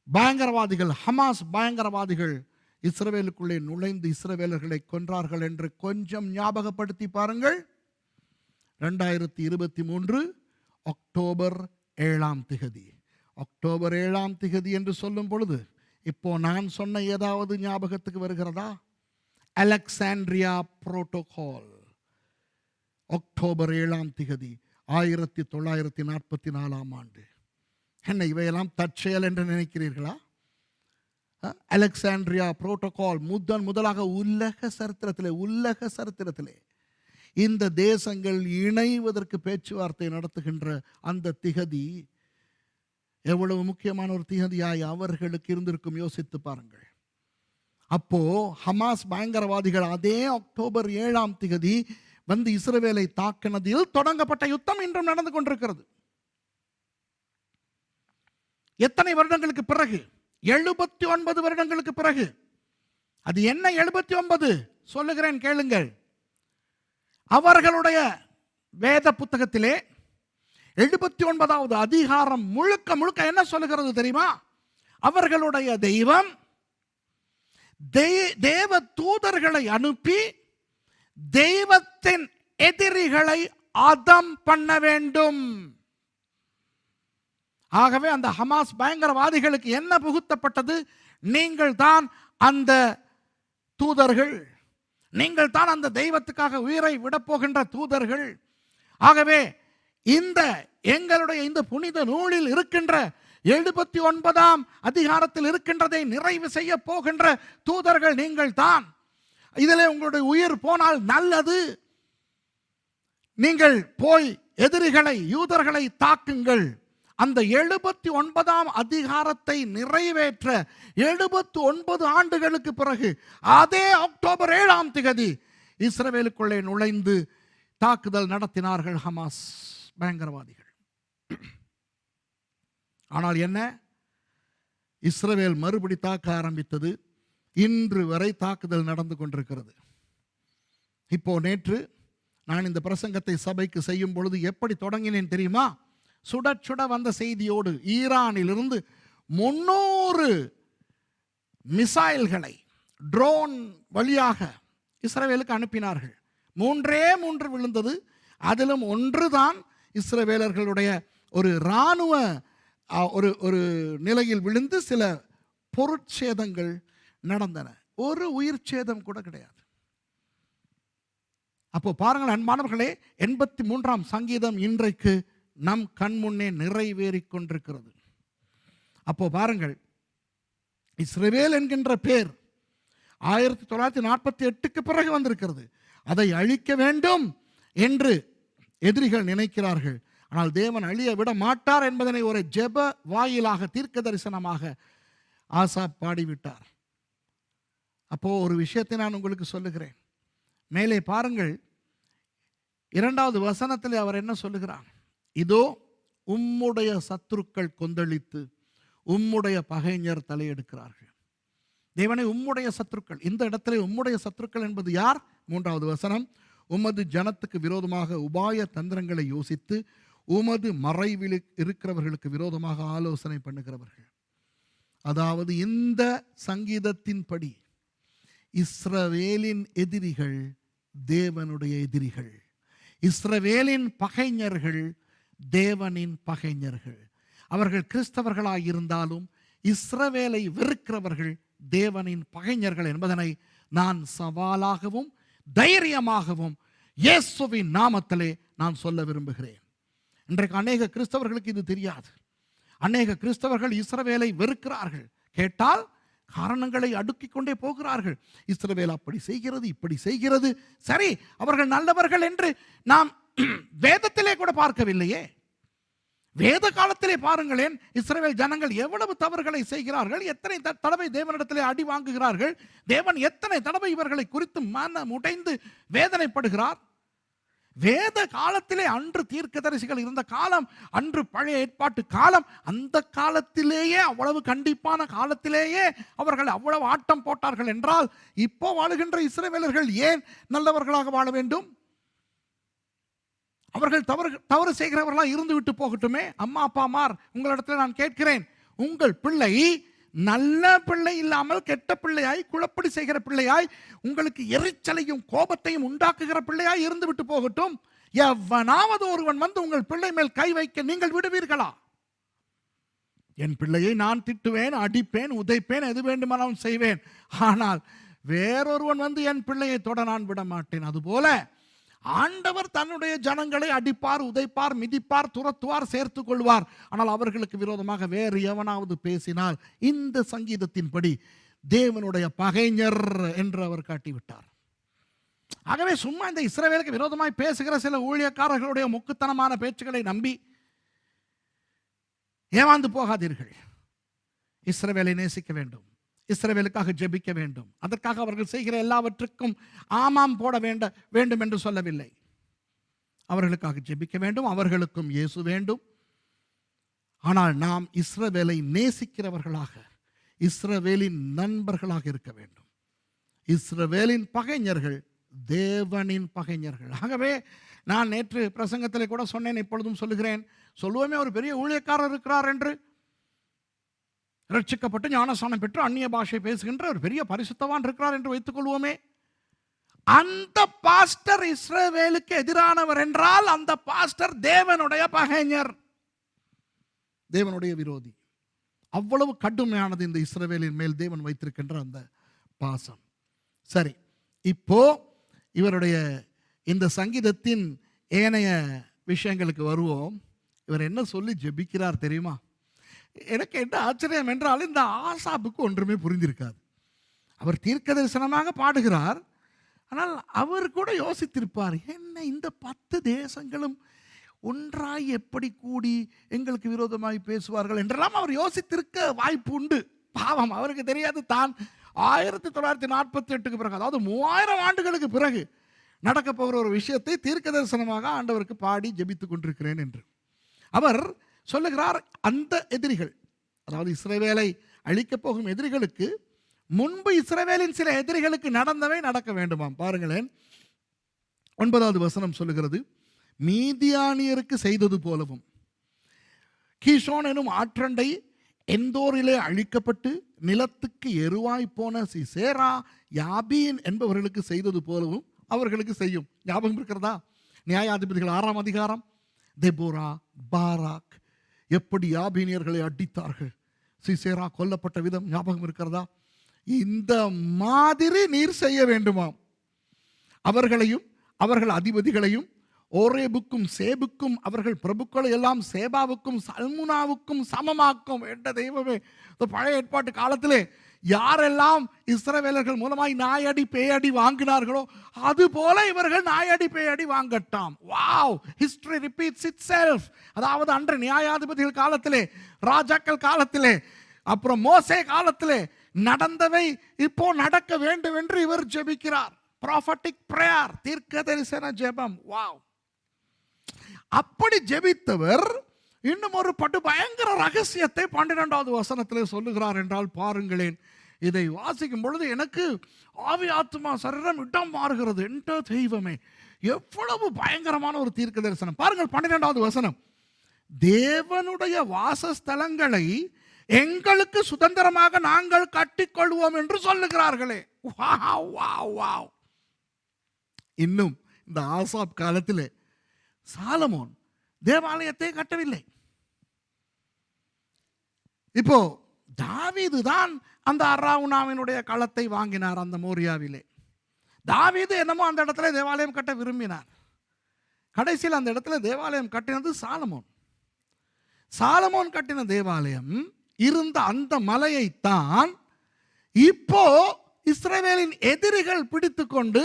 பயங்கரவாதிகள், ஹமாஸ் பயங்கரவாதிகள் இஸ்ரவேலுக்குள்ளே நுழைந்து இஸ்ரவேலர்களை கொன்றார்கள் என்று கொஞ்சம் ஞாபகப்படுத்தி பாருங்கள். 2023 அக்டோபர் 7 அக்டோபர் 7 என்று சொல்லும் பொழுது இப்போ நான் சொன்ன ஏதாவது ஞாபகத்துக்கு வருகிறதா? அலெக்சாண்ட்ரியா புரோட்டோகால் அக்டோபர் 7 1944 ஆண்டு. என்ன இவையெல்லாம் தற்செயல் என்று நினைக்கிறீர்களா? அலெக்சாண்ட்ரியா புரோட்டோகால் முதலாக உலக சரித்திரத்திலே இந்த தேசங்கள் இணைவதற்கு பேச்சுவார்த்தை நடத்துகின்ற அந்த திகதி எவ்வளவு முக்கியமான ஒரு திகதியாய் அவர்களுக்கு இருந்திருக்கும் யோசித்து பாருங்கள். அப்போ ஹமாஸ் பயங்கரவாதிகள் அதே அக்டோபர் 7 வந்து இஸ்ரவேலை தாக்கினதில் தொடங்கப்பட்ட யுத்தம் இன்றும் நடந்து கொண்டிருக்கிறது. எத்தனை வருடங்களுக்கு பிறகு? 79 வருடங்களுக்கு பிறகு. அது என்ன 79? சொல்லுகிறேன் கேளுங்கள். அவர்களுடைய வேத புத்தகத்திலே 79வது அதிகாரம் முழுக்க என்ன சொல்லுகிறது தெரியுமா? அவர்களுடைய தெய்வம் தேவ தூதர்களை அனுப்பி தெய்வத்தின் எதிரிகளை அதம் பண்ண வேண்டும். ஆகவே அந்த ஹமாஸ் பயங்கரவாதிகளுக்கு என்ன புகுத்தப்பட்டது? நீங்கள் தான் அந்த தூதர்கள், நீங்கள் தான் அந்த தெய்வத்துக்காக உயிரை விடப்போகின்ற தூதர்கள். ஆகவே இந்த எங்களுடைய இந்த புனித நூலில் இருக்கின்ற 79ஆம் அதிகாரத்தில் இருக்கின்றதை நிறைவு செய்ய போகின்ற தூதர்கள் நீங்கள் தான். இதிலே உங்களுடைய உயிர் போனால் நல்லது. நீங்கள் போய் எதிரிகளை, யூதர்களை தாக்குங்கள். அந்த 79ஆம் அதிகாரத்தை நிறைவேற்ற 79 ஆண்டுகளுக்கு பிறகு அதே அக்டோபர் 7 இஸ்ரவேலுக்குள்ளே நுழைந்து தாக்குதல் நடத்தினார்கள் ஹமாஸ் பயங்கரவாதிகள். ஆனால் என்ன? இஸ்ரவேல் மறுபடி தாக்க ஆரம்பித்தது. இன்று வரை தாக்குதல் நடந்து கொண்டிருக்கிறது. இப்போ நேற்று நான் இந்த பிரசங்கத்தை சபைக்கு செய்யும் பொழுது எப்படி தொடங்கினேன் தெரியுமா? சுட வந்த செய்தியோடு ஈரானிலிருந்து 300 மிசைல்களை ட்ரோன் வழியாக இஸ்ரவேலுக்கு அனுப்பினார்கள். 3 விழுந்தது. அதிலும் ஒன்றுதான் இஸ்ரவேலர்களுடைய ஒரு இராணுவ ஒரு நிலையில் விழுந்து சில பொருட்சேதங்கள் நடந்தன. ஒரு உயிர் சேதம் கூட கிடையாது. அப்போ பாருங்கள் அன்பானவர்களே, 83ஆம் சங்கீதம் இன்றைக்கு நம் கண் முன்னே நிறைவேறிக் கொண்டிருக்கிறது. அப்போ பாருங்கள், இஸ்ரவேல் என்கின்ற பேர் 1948க்கு பிறகு வந்திருக்கிறது. அதை அழிக்க வேண்டும் என்று எதிரிகள் நினைக்கிறார்கள். ஆனால் தேவன் அழிய விட மாட்டார் என்பதனை ஒரு ஜெப வாயிலாக தீர்க்க தரிசனமாக ஆசாப் பாடிவிட்டார். அப்போ ஒரு விஷயத்தை நான் உங்களுக்கு சொல்லுகிறேன். மேலே பாருங்கள், 2வது வசனத்தில் அவர் என்ன சொல்லுகிறார்? இதோ உம்முடைய சத்துருக்கள் கொந்தளித்து உம்முடைய பகைஞர் தலையெடுக்கிறார்கள். தேவனை உம்முடைய சத்துருக்கள், இந்த இடத்துல உம்முடைய சத்துருக்கள் என்பது யார்? 3வது வசனம், உமது ஜனத்துக்கு விரோதமாக உபாய தந்திரங்களை யோசித்து உமது மறைவில் இருக்கிறவர்களுக்கு விரோதமாக ஆலோசனை பண்ணுகிறவர்கள். அதாவது இந்த சங்கீதத்தின்படி இஸ்ரவேலின் எதிரிகள் தேவனுடைய எதிரிகள், இஸ்ரவேலின் பகைஞர்கள் தேவனின் பகைஞர்கள். அவர்கள் கிறிஸ்தவர்களாயிருந்தாலும் இஸ்ரவேலை வெறுக்கிறவர்கள் தேவனின் பகைஞர்கள் என்பதனை நான் சவாலாகவும் தைரியமாகவும் இயேசுவின் நாமத்திலே நான் சொல்ல விரும்புகிறேன். இன்றைக்கு அநேக கிறிஸ்தவர்களுக்கு இது தெரியாது. அநேக கிறிஸ்தவர்கள் இஸ்ரவேலை வெறுக்கிறார்கள். கேட்டால் காரணங்களை அடுக்கிக் கொண்டே போகிறார்கள். இஸ்ரவேல் அப்படி செய்கிறது, இப்படி செய்கிறது. சரி, அவர்கள் நல்லவர்கள் என்று நாம் வேதத்திலே கூட பார்க்கவில்லையே. வேத காலத்திலே பாருங்களேன், இஸ்ரவேல் ஜனங்கள் எவ்வளவு தவறுகளை செய்கிறார்கள், எத்தனை தடவை தேவனிடத்திலே அடி வாங்குகிறார்கள், தேவன் எத்தனை தடவை இவர்களை குறித்து மனம் உடைந்து வேதனைப்படுகிறார். வேத காலத்திலே அன்று தீர்க்கதரிசிகள் இருந்த காலம், அன்று பழைய ஏற்பாட்டு காலம், அந்த காலத்திலேயே அவ்வளவு கண்டிப்பான காலத்திலேயே அவர்கள் அவ்வளவு ஆட்டம் போட்டார்கள் என்றால் இப்போ வாழுகின்ற இஸ்ரவேலர்கள் ஏன் நல்லவர்களாக வாழ வேண்டும்? அவர்கள் தவறு செய்கிறவர்களாக இருந்து விட்டு போகட்டுமே. அம்மா அப்பாமார், உங்களிடத்தில் நான் கேட்கிறேன், உங்கள் பிள்ளை நல்ல பிள்ளை இல்லாமல் கெட்ட பிள்ளையாய், குழப்படி செய்கிற பிள்ளையாய், உங்களுக்கு எரிச்சலையும் கோபத்தையும் உண்டாக்குகிற பிள்ளையாய் இருந்து விட்டு போகட்டும். எவனாவது ஒருவன் வந்து உங்கள் பிள்ளை மேல் கை வைக்க நீங்கள் விடுவீர்களா? என் பிள்ளையை நான் திட்டுவேன், அடிப்பேன், உதைப்பேன், எது வேண்டுமானாலும் செய்வேன். ஆனால் வேறொருவன் வந்து என் பிள்ளையை தொட நான் விட மாட்டேன். அதுபோல ஆண்டவர் தன்னுடைய ஜனங்களை அடிப்பார், உதைப்பார், மிதிப்பார், துரத்துவார், சேர்த்துக் கொள்வார். ஆனால் அவர்களுக்கு விரோதமாக வேறு எவனாவது பேசினால் இந்த சங்கீதத்தின்படி தேவனுடைய பகைஞர் என்று அவர் காட்டிவிட்டார். ஆகவே சும்மா இந்த இஸ்ரவேலுக்கு விரோதமாய் பேசுகிற சில ஊழியக்காரர்களுடைய முக்குத்தனமான பேச்சுக்களை நம்பி ஏமாந்து போகாதீர்கள். இஸ்ரவேலை நேசிக்க வேண்டும், இஸ்ரவேலுக்காக ஜெபிக்க வேண்டும். அதற்காக அவர்கள் செய்கிற எல்லாவற்றுக்கும் ஆமாம் போட வேண்டும் என்று சொல்லவில்லை. அவர்களுக்காக ஜெபிக்க வேண்டும், அவர்களுக்கும் இயேசு வேண்டும். ஆனால் நாம் இஸ்ரவேலை நேசிக்கிறவர்களாக, இஸ்ரவேலின் நண்பர்களாக இருக்க வேண்டும். இஸ்ரவேலின் பகைஞர்கள் தேவனின் பகைஞர்கள். ஆகவே நான் நேற்று பிரசங்கத்தில் கூட சொன்னேன், இப்பொழுதும் சொல்லுகிறேன், சொல்லுவோமே ஒரு பெரிய ஊழியக்காரர் இருக்கிறார் என்று, ரட்சிக்கப்பட்டு ஞானஸ்நானம் பெற்று அந்நிய பாஷை பேசுகின்ற ஒரு பெரிய பரிசுத்தவான் இருக்கிறார் என்று வைத்துக் கொள்வோமே. அந்த பாஸ்டர் இஸ்ரவேலுக்கு எதிரானவர் என்றால் அந்த பாஸ்டர் தேவனுடைய பகைஞர், தேவனுடைய விரோதி. அவ்வளவு கடுமையானது இந்த இஸ்ரவேலின் மேல் தேவன் வைத்திருக்கின்ற அந்த பாசம். சரி, இப்போ இவருடைய இந்த சங்கீதத்தின் ஏனைய விஷயங்களுக்கு வருவோம். இவர் என்ன சொல்லி ஜெபிக்கிறார் தெரியுமா? எனக்கு என்ன ஆச்சரியம் என்றால், இந்த ஆசாப்புக்கு ஒன்றுமே புரிந்திருக்காது. அவர் தீர்க்க தரிசனமாக பாடுகிறார். ஆனால் அவர் கூட யோசித்திருப்பார், என்ன இந்த 10 தேசங்களும் ஒன்றாய் எப்படி கூடி எங்களுக்கு விரோதமாய் பேசுவார்கள் என்றெல்லாம் அவர் யோசித்திருக்க வாய்ப்பு உண்டு. பாவம், அவருக்கு தெரியாது தான் 1948க்கு பிறகு, அதாவது 3000 ஆண்டுகளுக்கு பிறகு நடக்க போகிற ஒரு விஷயத்தை தீர்க்க தரிசனமாக ஆண்டவருக்கு பாடி ஜெபித்துக் கொண்டிருக்கிறேன் என்று அவர் சொல்லுகிறார். அந்த எதிரிகள், அதாவது இஸ்ரவேலை அழிக்கப் போகும் எதிரிகளுக்கு முன்பு இஸ்ரவேலின் சில எதிரிகளுக்கு நடந்தவை நடக்க வேண்டுமாம். பாருங்களேன், 9வது வசனம் சொல்லுகிறது, மீதியானியருக்கு செய்தது போலவும் கீஷோன் எனும் ஆற்றண்டை எந்தோரிலே அழிக்கப்பட்டு நிலத்துக்கு எருவாய் போன சிசேரா, யாபீன் என்பவர்களுக்கு செய்தது போலவும் அவர்களுக்கு செய்யும். ஞாபகம் இருக்கிறதா? நியாயாதிபதிகள் 6ஆம் அதிகாரம், தெபோரா, பாராக் எப்படி யாபீனியர்களை அடித்தார்கள், சிசேரா கொல்லப்பட்ட விதம் ஞாபகம் இருக்கிறதா? இந்த மாதிரி நீர் செய்ய வேண்டுமாம். அவர்களையும் அவர்கள் அதிபதிகளையும் ஓரேபுக்கும் சேபுக்கும் அவர்கள் பிரபுக்களை எல்லாம் சேபாவுக்கும் சல்முனாவுக்கும் சமமாக்கும். என்ற தெய்வமே, பழைய ஏற்பாட்டு காலத்திலே யாரெல்லாம் இஸ்ரவேலர்கள் மூலமாய் நாயடி பேயடி வாங்கினார்களோ அது போல இவர்கள் நாயடி பேயடி வாங்கட்டாம். Wow, history repeats itself. அதாவது அன்று நியாயாதிபதிகள் காலத்திலே, ராஜாக்கள் காலத்திலே, அப்புறம் மோசே காலத்திலே நடந்தவை இப்போ நடக்க வேண்டும் என்று இவர் ஜெபிக்கிறார். ப்ராஃபட்டிக் பிரேயர், தீர்க்க தரிசன ஜெபம். வாவ், அப்படி ஜெபித்தவர் இன்னும் ஒரு படு பயங்கர ரகசியத்தை 12வது வசனத்திலே சொல்லுகிறார் என்றால் பாருங்களேன். இதை வாசிக்கும் பொழுது எனக்கு ஆவி ஆத்மா சரீரம் இடம் மாறுகிறது. என்ற தெய்வமே, எவ்வளவு பயங்கரமான ஒரு தீர்க்க தரிசனம் பாருங்கள். 12வது வசனம், தேவனுடைய வாசஸ்தலங்களை எங்களுக்கு சுதந்திரமாக நாங்கள் கட்டிக்கொள்வோம் என்று சொல்லுகிறார்களே. Wow wow wow. இன்னும் இந்த ஆசாப் காலத்திலே சாலமோன் தேவாலயத்தை கட்டவில்லை. இப்போ தாவீது தான் அந்த அராவுனாவினுடைய களத்தை வாங்கினார் அந்த மோரியாவிலே. தாவீது என்னமோ அந்த இடத்துல தேவாலயம் கட்ட விரும்பினார். கடைசியில் அந்த இடத்துல தேவாலயம் கட்டினது சாலமோன். சாலமோன் கட்டின தேவாலயம் இருந்த அந்த மலையைத்தான் இப்போ இஸ்ரவேலின் எதிரிகள் பிடித்து கொண்டு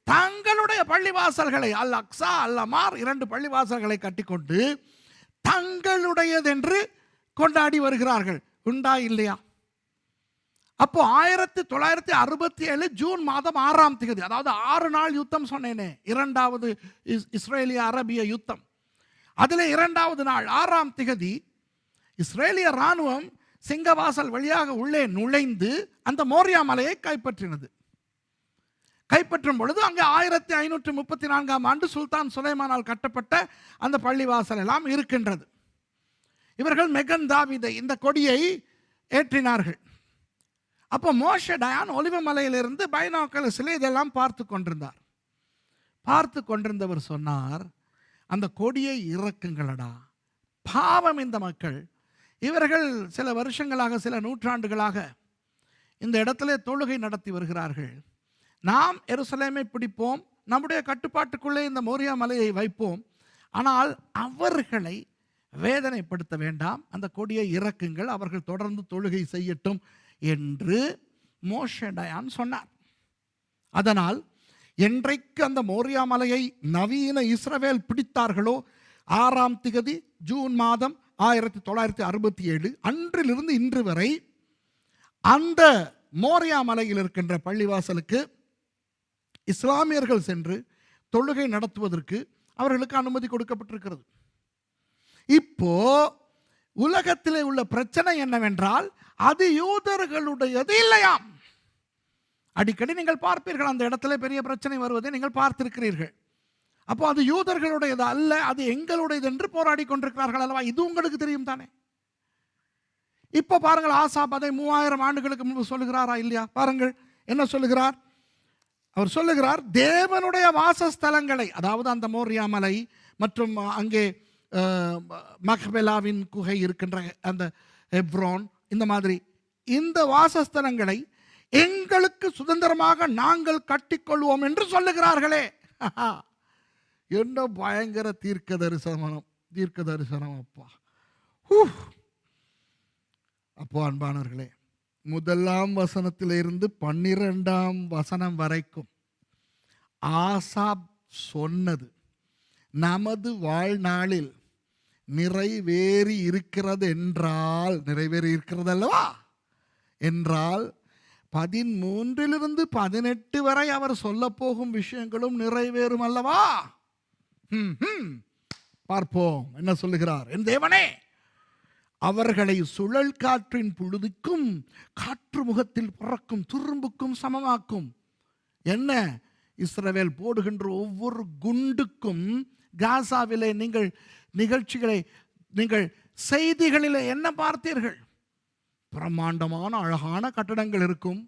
தங்களுடைய பள்ளிவாசல்களை, அல் அக்ஸா அல் அமார் 2 பள்ளிவாசல்களை கட்டிக்கொண்டு தங்களுடையதென்று கொண்டாடி வருகிறார்கள். உண்டா இல்லையா? அப்போ 1967 ஜூன் மாதம் 6ஆம் தேதி, அதாவது 6 நாள் யுத்தம் சொன்னேனே, 2வது இஸ்ரேலிய அரபிய யுத்தம். அதில் 2வது நாள் 6ஆம் தேதி இஸ்ரேலிய இராணுவம் சிங்கவாசல் வழியாக உள்ளே நுழைந்து அந்த மோரியா மலையை கைப்பற்றினது. கைப்பற்றும் பொழுது அங்கே 1534ஆம் ஆண்டு சுல்தான் சுலைமானால் கட்டப்பட்ட அந்த பள்ளிவாசல் எல்லாம் இருக்கின்றது. இவர்கள் மெகன் தாவீதை இந்த கொடியை ஏற்றினார்கள். அப்போ மோஷே டயான் ஒலிவ மலையிலிருந்து பைனாக்குலர்ஸில் இதெல்லாம் பார்த்து கொண்டிருந்தார். பார்த்து கொண்டிருந்தவர் சொன்னார், அந்த கொடியை இறக்குங்களடா, பாவம் இந்த மக்கள். இவர்கள் சில வருஷங்களாக, சில நூற்றாண்டுகளாக இந்த இடத்துல தொழுகை நடத்தி வருகிறார்கள். நாம் எருசலேமை பிடிப்போம், நம்முடைய கட்டுப்பாட்டுக்குள்ளே இந்த மோரியா மலையை வைப்போம், ஆனால் அவர்களை வேதனைப்படுத்த வேண்டாம், அந்த கொடியை இறக்குங்கள், அவர்கள் தொடர்ந்து தொழுகை செய்யட்டும் என்று மோஷே டயான் சொன்னார். அதனால் என்றைக்கு அந்த மோரியா மலையை நவீன இஸ்ரவேல் பிடித்தார்களோ 6ஆம் தேதி ஜூன் மாதம் 1967 அன்றிலிருந்து இன்று வரை அந்த மோரியா மலையில் இருக்கின்ற பள்ளிவாசலுக்கு இஸ்லாமியர்கள் சென்று தொழுகை நடத்துவதற்கு அவர்களுக்கு அனுமதி கொடுக்கப்பட்டிருக்கிறது. இப்போ உலகத்திலே உள்ள பிரச்சனை என்னவென்றால் அது யூதர்களுடையது இல்லையாம். அடிக்கடி நீங்கள் பார்ப்பீர்கள், அந்த இடத்துல பெரிய பிரச்சனை வருவதை நீங்கள் பார்த்திருக்கிறீர்கள். அப்போ அது யூதர்களுடையது அல்ல, அது எங்களுடையது என்று போராடி கொண்டிருக்கிறார்கள் அல்லவா? இது உங்களுக்கு தெரியும் தானே. இப்போ பாருங்கள், ஆசாப் அதை 3000 ஆண்டுகளுக்கு முன்பு சொல்லுகிறாரா இல்லையா? பாருங்கள் என்ன சொல்லுகிறார். அவர் சொல்லுகிறார், தேவனுடைய வாசஸ்தலங்களை, அதாவது அந்த மோரியா மலை மற்றும் அங்கே மக்பெலாவின் குகை இருக்கின்ற அந்த ஹெப்ரோன், இந்த மாதிரி இந்த வாசஸ்தலங்களை எங்களுக்கு சுதந்திரமாக நாங்கள் கட்டிக்கொள்வோம் என்று சொல்லுகிறார்களே. என்ன பயங்கர தீர்க்க தரிசனம் அப்பா. அப்போ அன்பானவர்களே, 1ஆம் வசனத்திலிருந்து 12ஆம் வசனம் வரைக்கும் ஆசாப் சொன்னது நமது வாழ்நாளில் நிறைவேறி இருக்கிறது என்றால், நிறைவேறி இருக்கிறது அல்லவா என்றால் 13லிருந்து 18 வரை அவர் சொல்ல போகும் விஷயங்களும் நிறைவேறும் அல்லவா? பார்ப்போம் என்ன சொல்லுகிறார். என் தேவனே, அவர்களை சுழல் காற்றின் புழுதிக்கும் காற்று முகத்தில் பறக்கும் துரும்புக்கும் சமமாக்கும். என்ன? இஸ்ரவேல் போடுகின்ற ஒவ்வொரு குண்டுக்கும் காசாவிலே நீங்கள் நிகழ்ச்சிகளை, நீங்கள் செய்திகளிலே என்ன பார்த்தீர்கள்? பிரம்மாண்டமான அழகான கட்டடங்கள் இருக்கும்.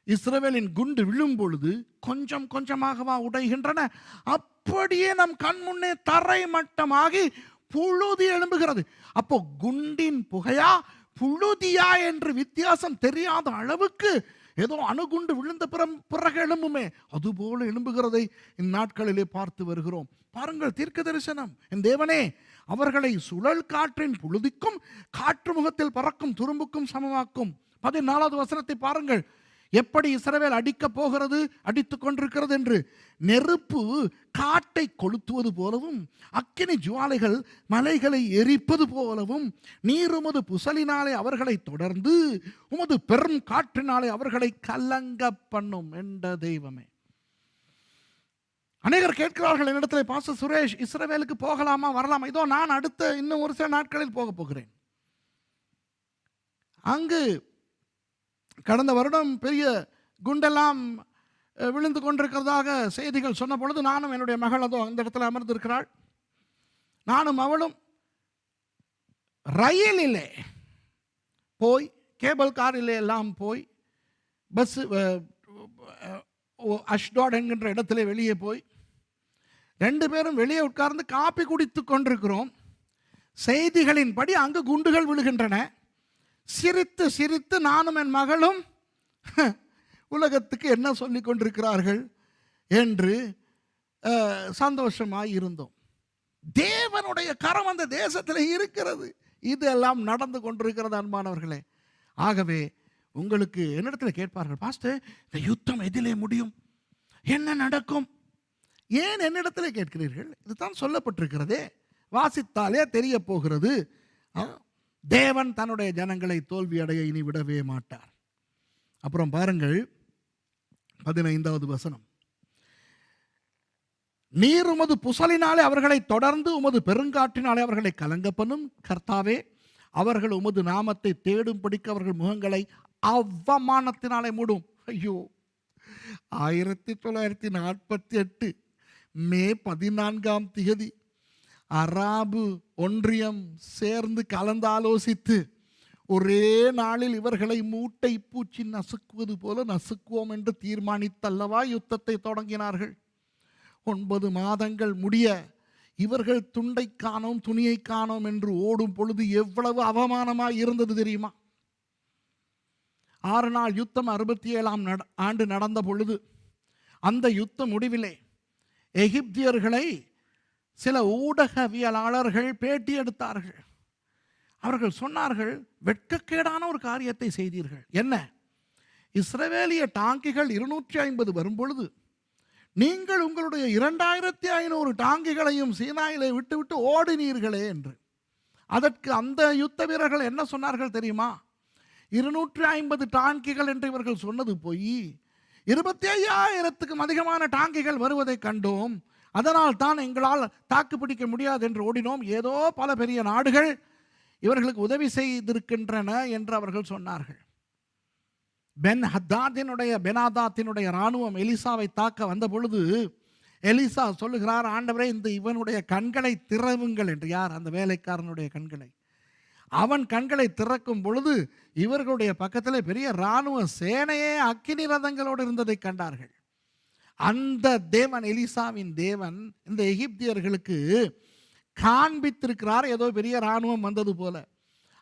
இஸ்ரவேலின் குண்டு விழும் பொழுது கொஞ்சம் கொஞ்சமாகவா உடைகின்றன? அப்படியே நம் கண் முன்னே தரை மட்டமாகி புழுதி எழும்புகிறது. அப்போ குண்டின் புகையா புழுதியா என்று வித்தியாசம் தெரியாத அளவுக்கு ஏதோ அணுகுண்டு விழுந்த பிறகு எழும்புமே, அதுபோல எழும்புகிறதை இந்நாட்களிலே பார்த்து வருகிறோம். பாருங்கள், தீர்க்க தரிசனம். என் தேவனே, அவர்களை சுழல் காற்றின் புழுதிக்கும் காற்று முகத்தில் பறக்கும் துரும்புக்கும் சமமாக்கும். 14வது வசனத்தை பாருங்கள். எப்படி இஸ்ரவேல் அடிக்கப் போகிறது, அடித்துக் கொண்டிருக்கிறது என்று. நெருப்பு காட்டை கொளுத்துவது போலவும், அக்கினி ஜுவாலைகள் மலைகளை எரிப்பது போலவும், நீர் உமது புசலினாலே அவர்களை தொடர்ந்து, உமது பெரும் காற்றினாலே அவர்களை கலங்க பண்ணும் என்ற தெய்வமே. அநேகர் கேட்கிறார்கள் என்னிடத்தில், பாஸ்டர் சுரேஷ், இஸ்ரவேலுக்கு போகலாமா, வரலாமா? இதோ நான் அடுத்த இன்னும் ஒரு சில நாட்களில் போக போகிறேன். அங்கு கடந்த வருடம் பெரிய குண்டெல்லாம் விழுந்து கொண்டிருக்கிறதாக செய்திகள் சொன்ன பொழுது, நானும் என்னுடைய மகள் அதோ அந்த இடத்துல அமர்ந்திருக்கிறாள், நானும் அவளும் ரயிலிலே போய், கேபிள் காரிலே எல்லாம் போய், பஸ் அஷ்டாட் என்கின்ற இடத்துல வெளியே போய் 2 பேரும் வெளியே உட்கார்ந்து காப்பி குடித்து கொண்டிருக்கிறோம். செய்திகளின்படி அங்கு குண்டுகள் விழுகின்றன. சிரித்து சிரித்து நானும் என் மகளும் உலகத்துக்கு என்ன சொல்லி கொண்டிருக்கிறார்கள் என்று சந்தோஷமாய் இருந்தோம். தேவனுடைய கரம் அந்த தேசத்தில் இருக்கிறது. இதெல்லாம் நடந்து கொண்டிருக்கிறது அன்பானவர்களே. ஆகவே உங்களுக்கு என்னிடத்தில் கேட்பார்கள், பாஸ்டர் இந்த யுத்தம் எதிலே முடியும், என்ன நடக்கும், ஏன் என்னிடத்தில் கேட்கிறீர்கள்? இதுதான் சொல்லப்பட்டிருக்கிறதே, வாசித்தாலே தெரிய போகிறது. தேவன் தன்னுடைய ஜனங்களை தோல்வி அடைய இனி விடவே மாட்டார். அப்புறம் பாருங்கள் 15வது வசனம். நீர் உமது புசலினாலே அவர்களை தொடர்ந்து, உமது பெருங்காற்றினாலே அவர்களை கலங்க பண்ணும் கர்த்தாவே. அவர்கள் உமது நாமத்தை தேடும்படிக்கு அவர்கள் முகங்களை அவமானத்தினாலே மூடும். ஐயோ, 1948 மே 14ஆம் தேதி அரபு ஒன்றியம் சேர்ந்து கலந்தாலோசித்து ஒரே நாளில் இவர்களை மூட்டை பூச்சி நசுக்குவது போல நசுக்குவோம் என்று தீர்மானித்தல்லவா யுத்தத்தை தொடங்கினார்கள். 9 மாதங்கள் முடிய இவர்கள் துண்டை காணோம், துணியை காணோம் என்று ஓடும் பொழுது எவ்வளவு அவமானமாய் இருந்தது தெரியுமா? 6 நாள் யுத்தம் 67ஆம் ஆண்டு நடந்த பொழுது அந்த யுத்த முடிவிலே எகிப்தியர்களை சில ஊடகவியலாளர்கள் பேட்டி எடுத்தார்கள். அவர்கள் சொன்னார்கள், வெட்கக்கேடான ஒரு காரியத்தை செய்தீர்கள். என்ன? இஸ்ரவேலிய டாங்கிகள் 250 வரும் பொழுது நீங்கள் உங்களுடைய 2500 டாங்கிகளையும் சீனாயிலே விட்டு ஓடினீர்களே என்று. அதற்கு அந்த யுத்த வீரர்கள் என்ன சொன்னார்கள் தெரியுமா? 250 டாங்கிகள் என்று இவர்கள் சொன்னது போய் 25,000க்கும் அதிகமான டாங்கிகள் வருவதை கண்டோம். அதனால் தான் எங்களால் தாக்குப்பிடிக்க முடியாது என்று ஓடினோம். ஏதோ பல பெரிய நாடுகள் இவர்களுக்கு உதவி செய்திருக்கின்றன என்று அவர்கள் சொன்னார்கள். பெனாதாத்தினுடைய இராணுவம் எலிசாவை தாக்க வந்த பொழுது எலிசா சொல்லுகிறார், ஆண்டவரே இந்த இவனுடைய கண்களை திறவுங்கள் என்று. யார்? அந்த வேலைக்காரனுடைய கண்களை. அவன் கண்களை திறக்கும் பொழுது இவர்களுடைய பக்கத்தில் பெரிய இராணுவ சேனையே அக்கினி ரதங்களோடு இருந்ததை கண்டார்கள். அந்த தேவன், எலிசாவின் தேவன், இந்த எகிப்தியர்களுக்கு காண்பித்திருக்கிறார் ஏதோ பெரிய இராணுவம் வந்தது போல.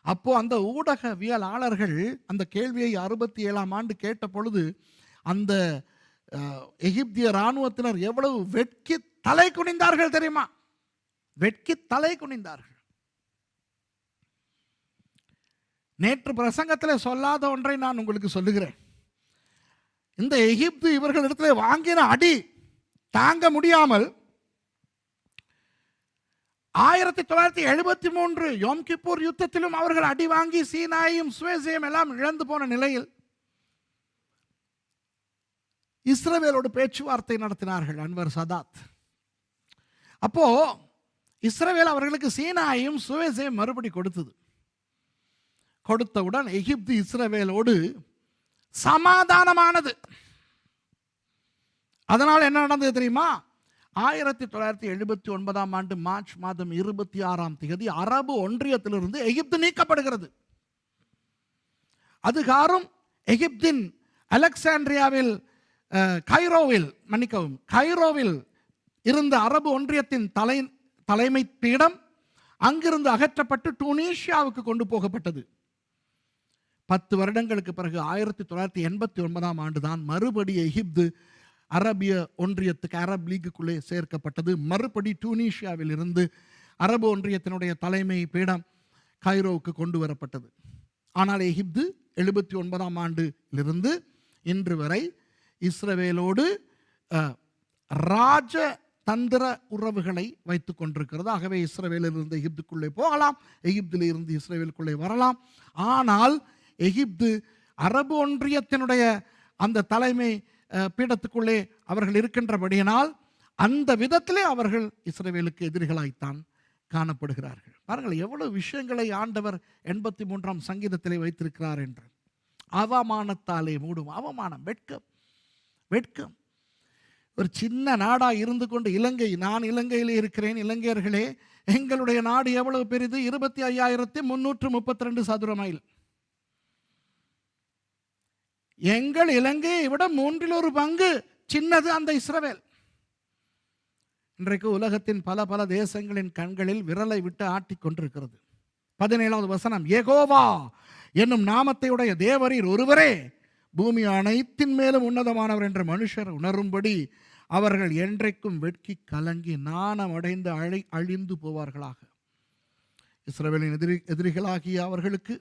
அப்போ அந்த ஊடகவியலாளர்கள் அந்த கேள்வியை 67ஆம் ஆண்டு கேட்ட பொழுது அந்த எகிப்திய இராணுவத்தினர் எவ்வளவு வெட்கி தலை குனிந்தார்கள் தெரியுமா? வெட்கி தலை குனிந்தார்கள். நேற்று பிரசங்கத்தில் சொல்லாத ஒன்றை நான் உங்களுக்கு சொல்லுகிறேன். இந்த எகிப்து இவர்களிடத்தில் வாங்கின அடி தாங்க முடியாமல் 1973 யோம் கிப்பூர் யுத்தத்திலும் அவர்கள் அடி வாங்கி சீனாயும் சுவேசையும் எல்லாம் இழந்து போன நிலையில் இஸ்ரவேலோடு பேச்சுவார்த்தை நடத்தினார்கள் அன்வர் சதாத். அப்போ இஸ்ரவேல் அவர்களுக்கு சீனாயும் சுவேசையும் மறுபடி கொடுத்தவுடன் எகிப்து இஸ்ரவேலோடு சமாதானமானது. அதனால் என்ன நடந்தது தெரியுமா? 1979ஆம் ஆண்டு மார்ச் மாதம் 26ஆம் தேதி அரபு ஒன்றியத்திலிருந்து எகிப்து நீக்கப்படுகிறது. அதுகாரும் எகிப்தின் அலெக்சாண்ட்ரியாவில் கைரோவில் இருந்த அரபு ஒன்றியத்தின் தலைமை பீடம் அங்கிருந்து அகற்றப்பட்டு டுனீஷியாவுக்கு கொண்டு போகப்பட்டது. 10 வருடங்களுக்கு பிறகு 1989ஆம் ஆண்டு தான் மறுபடி எகிப்து அரபிய ஒன்றியத்துக்கு, அரப் லீக்குள்ளே சேர்க்கப்பட்டது. மறுபடி டுனீஷியாவில் இருந்து அரபு ஒன்றியத்தினுடைய தலைமை பீடம் கைரோவுக்கு கொண்டு வரப்பட்டது. ஆனால் எகிப்து 79ஆம் ஆண்டிலிருந்து இன்று வரை இஸ்ரவேலோடு ராஜ தந்திர உறவுகளை வைத்துக் கொண்டிருக்கிறது. ஆகவே இஸ்ரவேலிலிருந்து எகிப்துக்குள்ளே போகலாம், எகிப்தில் இருந்து இஸ்ரவேலுக்குள்ளே வரலாம். ஆனால் எகிப்து அரபு ஒன்றியத்தினுடைய அந்த தலைமை பீடத்துக்குள்ளே அவர்கள் இருக்கின்றபடியினால் அந்த விதத்திலே அவர்கள் இஸ்ரவேலுக்கு எதிரிகளாய்த்தான் காணப்படுகிறார்கள். பாருங்கள் எவ்வளவு விஷயங்களை ஆண்டவர் 83ஆம் சங்கீதத்திலே வைத்திருக்கிறார் என்று. அவமானத்தாலே மூடும், அவமானம், வெட்கம். வெட்கம். ஒரு சின்ன நாடாக இருந்து கொண்டு இலங்கை, நான் இலங்கையில் இருக்கிறேன், இலங்கையர்களே எங்களுடைய நாடு எவ்வளவு பெரிது, 25,332 சதுர மைல். எங்கள் இலங்கையை விட 1/3 பங்கு சின்னது அந்த இஸ்ரவேல். இன்றைக்கு உலகத்தின் பல பல தேசங்களின் கண்களில் விரலை விட்டு ஆட்டிக் கொண்டிருக்கிறது. 17வது வசனம், யெகோவா என்னும் நாமத்தையுடைய தேவரீர் ஒருவரே பூமி அனைத்தின் மேலும் உன்னதமானவர் என்ற மனுஷர் உணரும்படி அவர்கள் என்றைக்கும் வெட்கி கலங்கி நாணம் அடைந்து அழிந்து போவார்களாக. இஸ்ரவேலின் எதிரிகளாகிய அவர்களுக்கு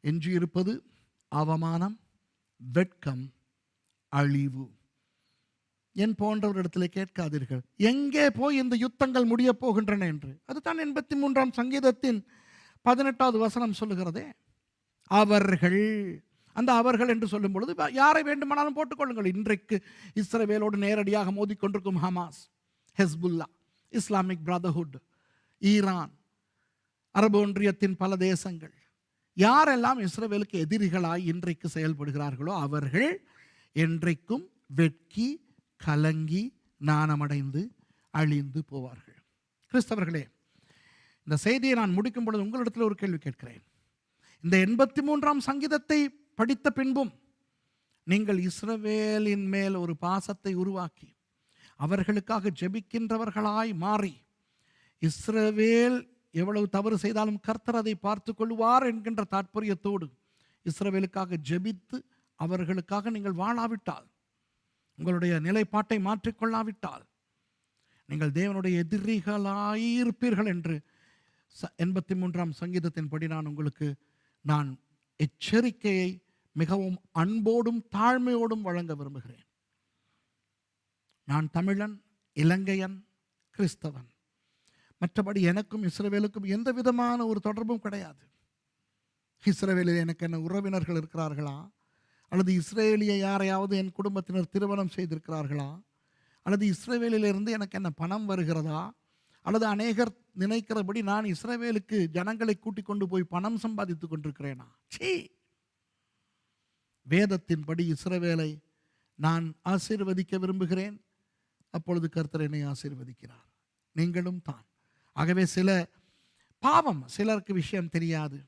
எஞ்சியிருப்பது அவமானம், வெட்கம், அழிவு. என் போன்றவரிடத்தில் கேட்காதீர்கள் எங்கே போய் இந்த யுத்தங்கள் முடிய போகின்றன என்று. அதுதான் 83ஆம் சங்கீதத்தின் 18வது வசனம் சொல்லுகிறதே. அவர்கள், அந்த அவர்கள் என்று சொல்லும் பொழுது யாரை வேண்டுமானாலும் போட்டுக்கொள்ளுங்கள். இன்றைக்கு இஸ்ரவேலோடு நேரடியாக மோதிக்கொண்டிருக்கும் Hamas, Hezbollah, Islamic brotherhood, Iran, அரபு ஒன்றியத்தின் பல தேசங்கள், யாரெல்லாம் இஸ்ரவேலுக்கு எதிரிகளாய் இன்றைக்கு செயல்படுகிறார்களோ அவர்கள் என்றைக்கும் வெட்கி கலங்கி நாணமடைந்து அழிந்து போவார்கள். கிறிஸ்தவர்களே, இந்த செய்தியை நான் முடிக்கும் பொழுது உங்களிடத்தில் ஒரு கேள்வி கேட்கிறேன். இந்த 83ஆம் சங்கீதத்தை படித்த பின்பும் நீங்கள் இஸ்ரவேலின் மேல் ஒரு பாசத்தை உருவாக்கி அவர்களுக்காக ஜெபிக்கின்றவர்களாய் மாறி, இஸ்ரவேல் எவ்வளவு தவறு செய்தாலும் கர்த்தர் அதை பார்த்து கொள்வார் என்கின்ற தாற்பயத்தோடு இஸ்ரவேலுக்காக ஜெபித்து அவர்களுக்காக நீங்கள் வாழாவிட்டால், உங்களுடைய நிலைப்பாட்டை மாற்றிக்கொள்ளாவிட்டால் நீங்கள் தேவனுடைய எதிரிகளாயிருப்பீர்கள் என்று 83ஆம் சங்கீதத்தின்படி நான் எச்சரிக்கையை மிகவும் அன்போடும் தாழ்மையோடும் வழங்க விரும்புகிறேன். நான் தமிழன், இலங்கையன், கிறிஸ்தவன். மற்றபடி எனக்கும் இஸ்ரவேலுக்கும் எந்த விதமான ஒரு தொடர்பும் கிடையாது. இஸ்ரவேலில் எனக்கு என்ன உறவினர்கள் இருக்கிறார்களா, அல்லது இஸ்ரேலிய யாரையாவது என் குடும்பத்தினர் திருமணம் செய்திருக்கிறார்களா, அல்லது இஸ்ரவேலிலிருந்து எனக்கு என்ன பணம் வருகிறதா, அல்லது அநேகர் நினைக்கிறபடி நான் இஸ்ரவேலுக்கு ஜனங்களை கூட்டிக் கொண்டு போய் பணம் சம்பாதித்து கொண்டிருக்கிறேனா? வேதத்தின்படி இஸ்ரவேலை நான் ஆசீர்வதிக்க விரும்புகிறேன். அப்பொழுது கர்த்தர் என்னை ஆசீர்வதிக்கிறார், நீங்களும் தான். ஆகவே சிலருக்கு விஷயம் தெரியாது,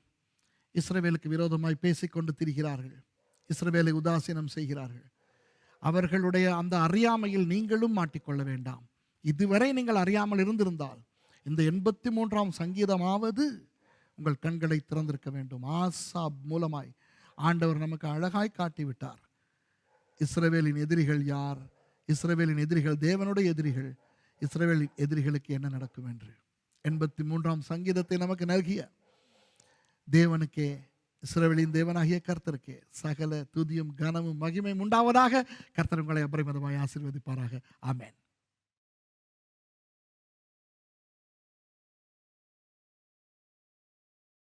இஸ்ரவேலுக்கு விரோதமாய் பேசிக்கொண்டு திரிகிறார்கள், இஸ்ரவேலை உதாசீனம் செய்கிறார்கள். அவர்களுடைய அந்த அறியாமையில் நீங்களும் மாட்டிக்கொள்ள வேண்டாம். இதுவரை நீங்கள் அறியாமல் இருந்திருந்தால் இந்த 83ஆம் சங்கீதமாவது உங்கள் கண்களை திறந்திருக்க வேண்டும். ஆசாப் மூலமாய் ஆண்டவர் நமக்கு அழகாய் காட்டிவிட்டார் இஸ்ரவேலின் எதிரிகள் யார், இஸ்ரவேலின் எதிரிகள் தேவனுடைய எதிரிகள், இஸ்ரவேலின் எதிரிகளுக்கு என்ன நடக்கும் என்று. 83ஆம் சங்கீதத்தை நமக்கு நல்கிய தேவனுக்கே, இஸ்ரவேலின் தேவனாகிய கர்த்தருக்கே சகல துதியும் கனமும் மகிமையும் உண்டாவதாக. கர்த்தர் உங்களை அபரிமிதமாய் ஆசீர்வதிப்பாராக. ஆமென்.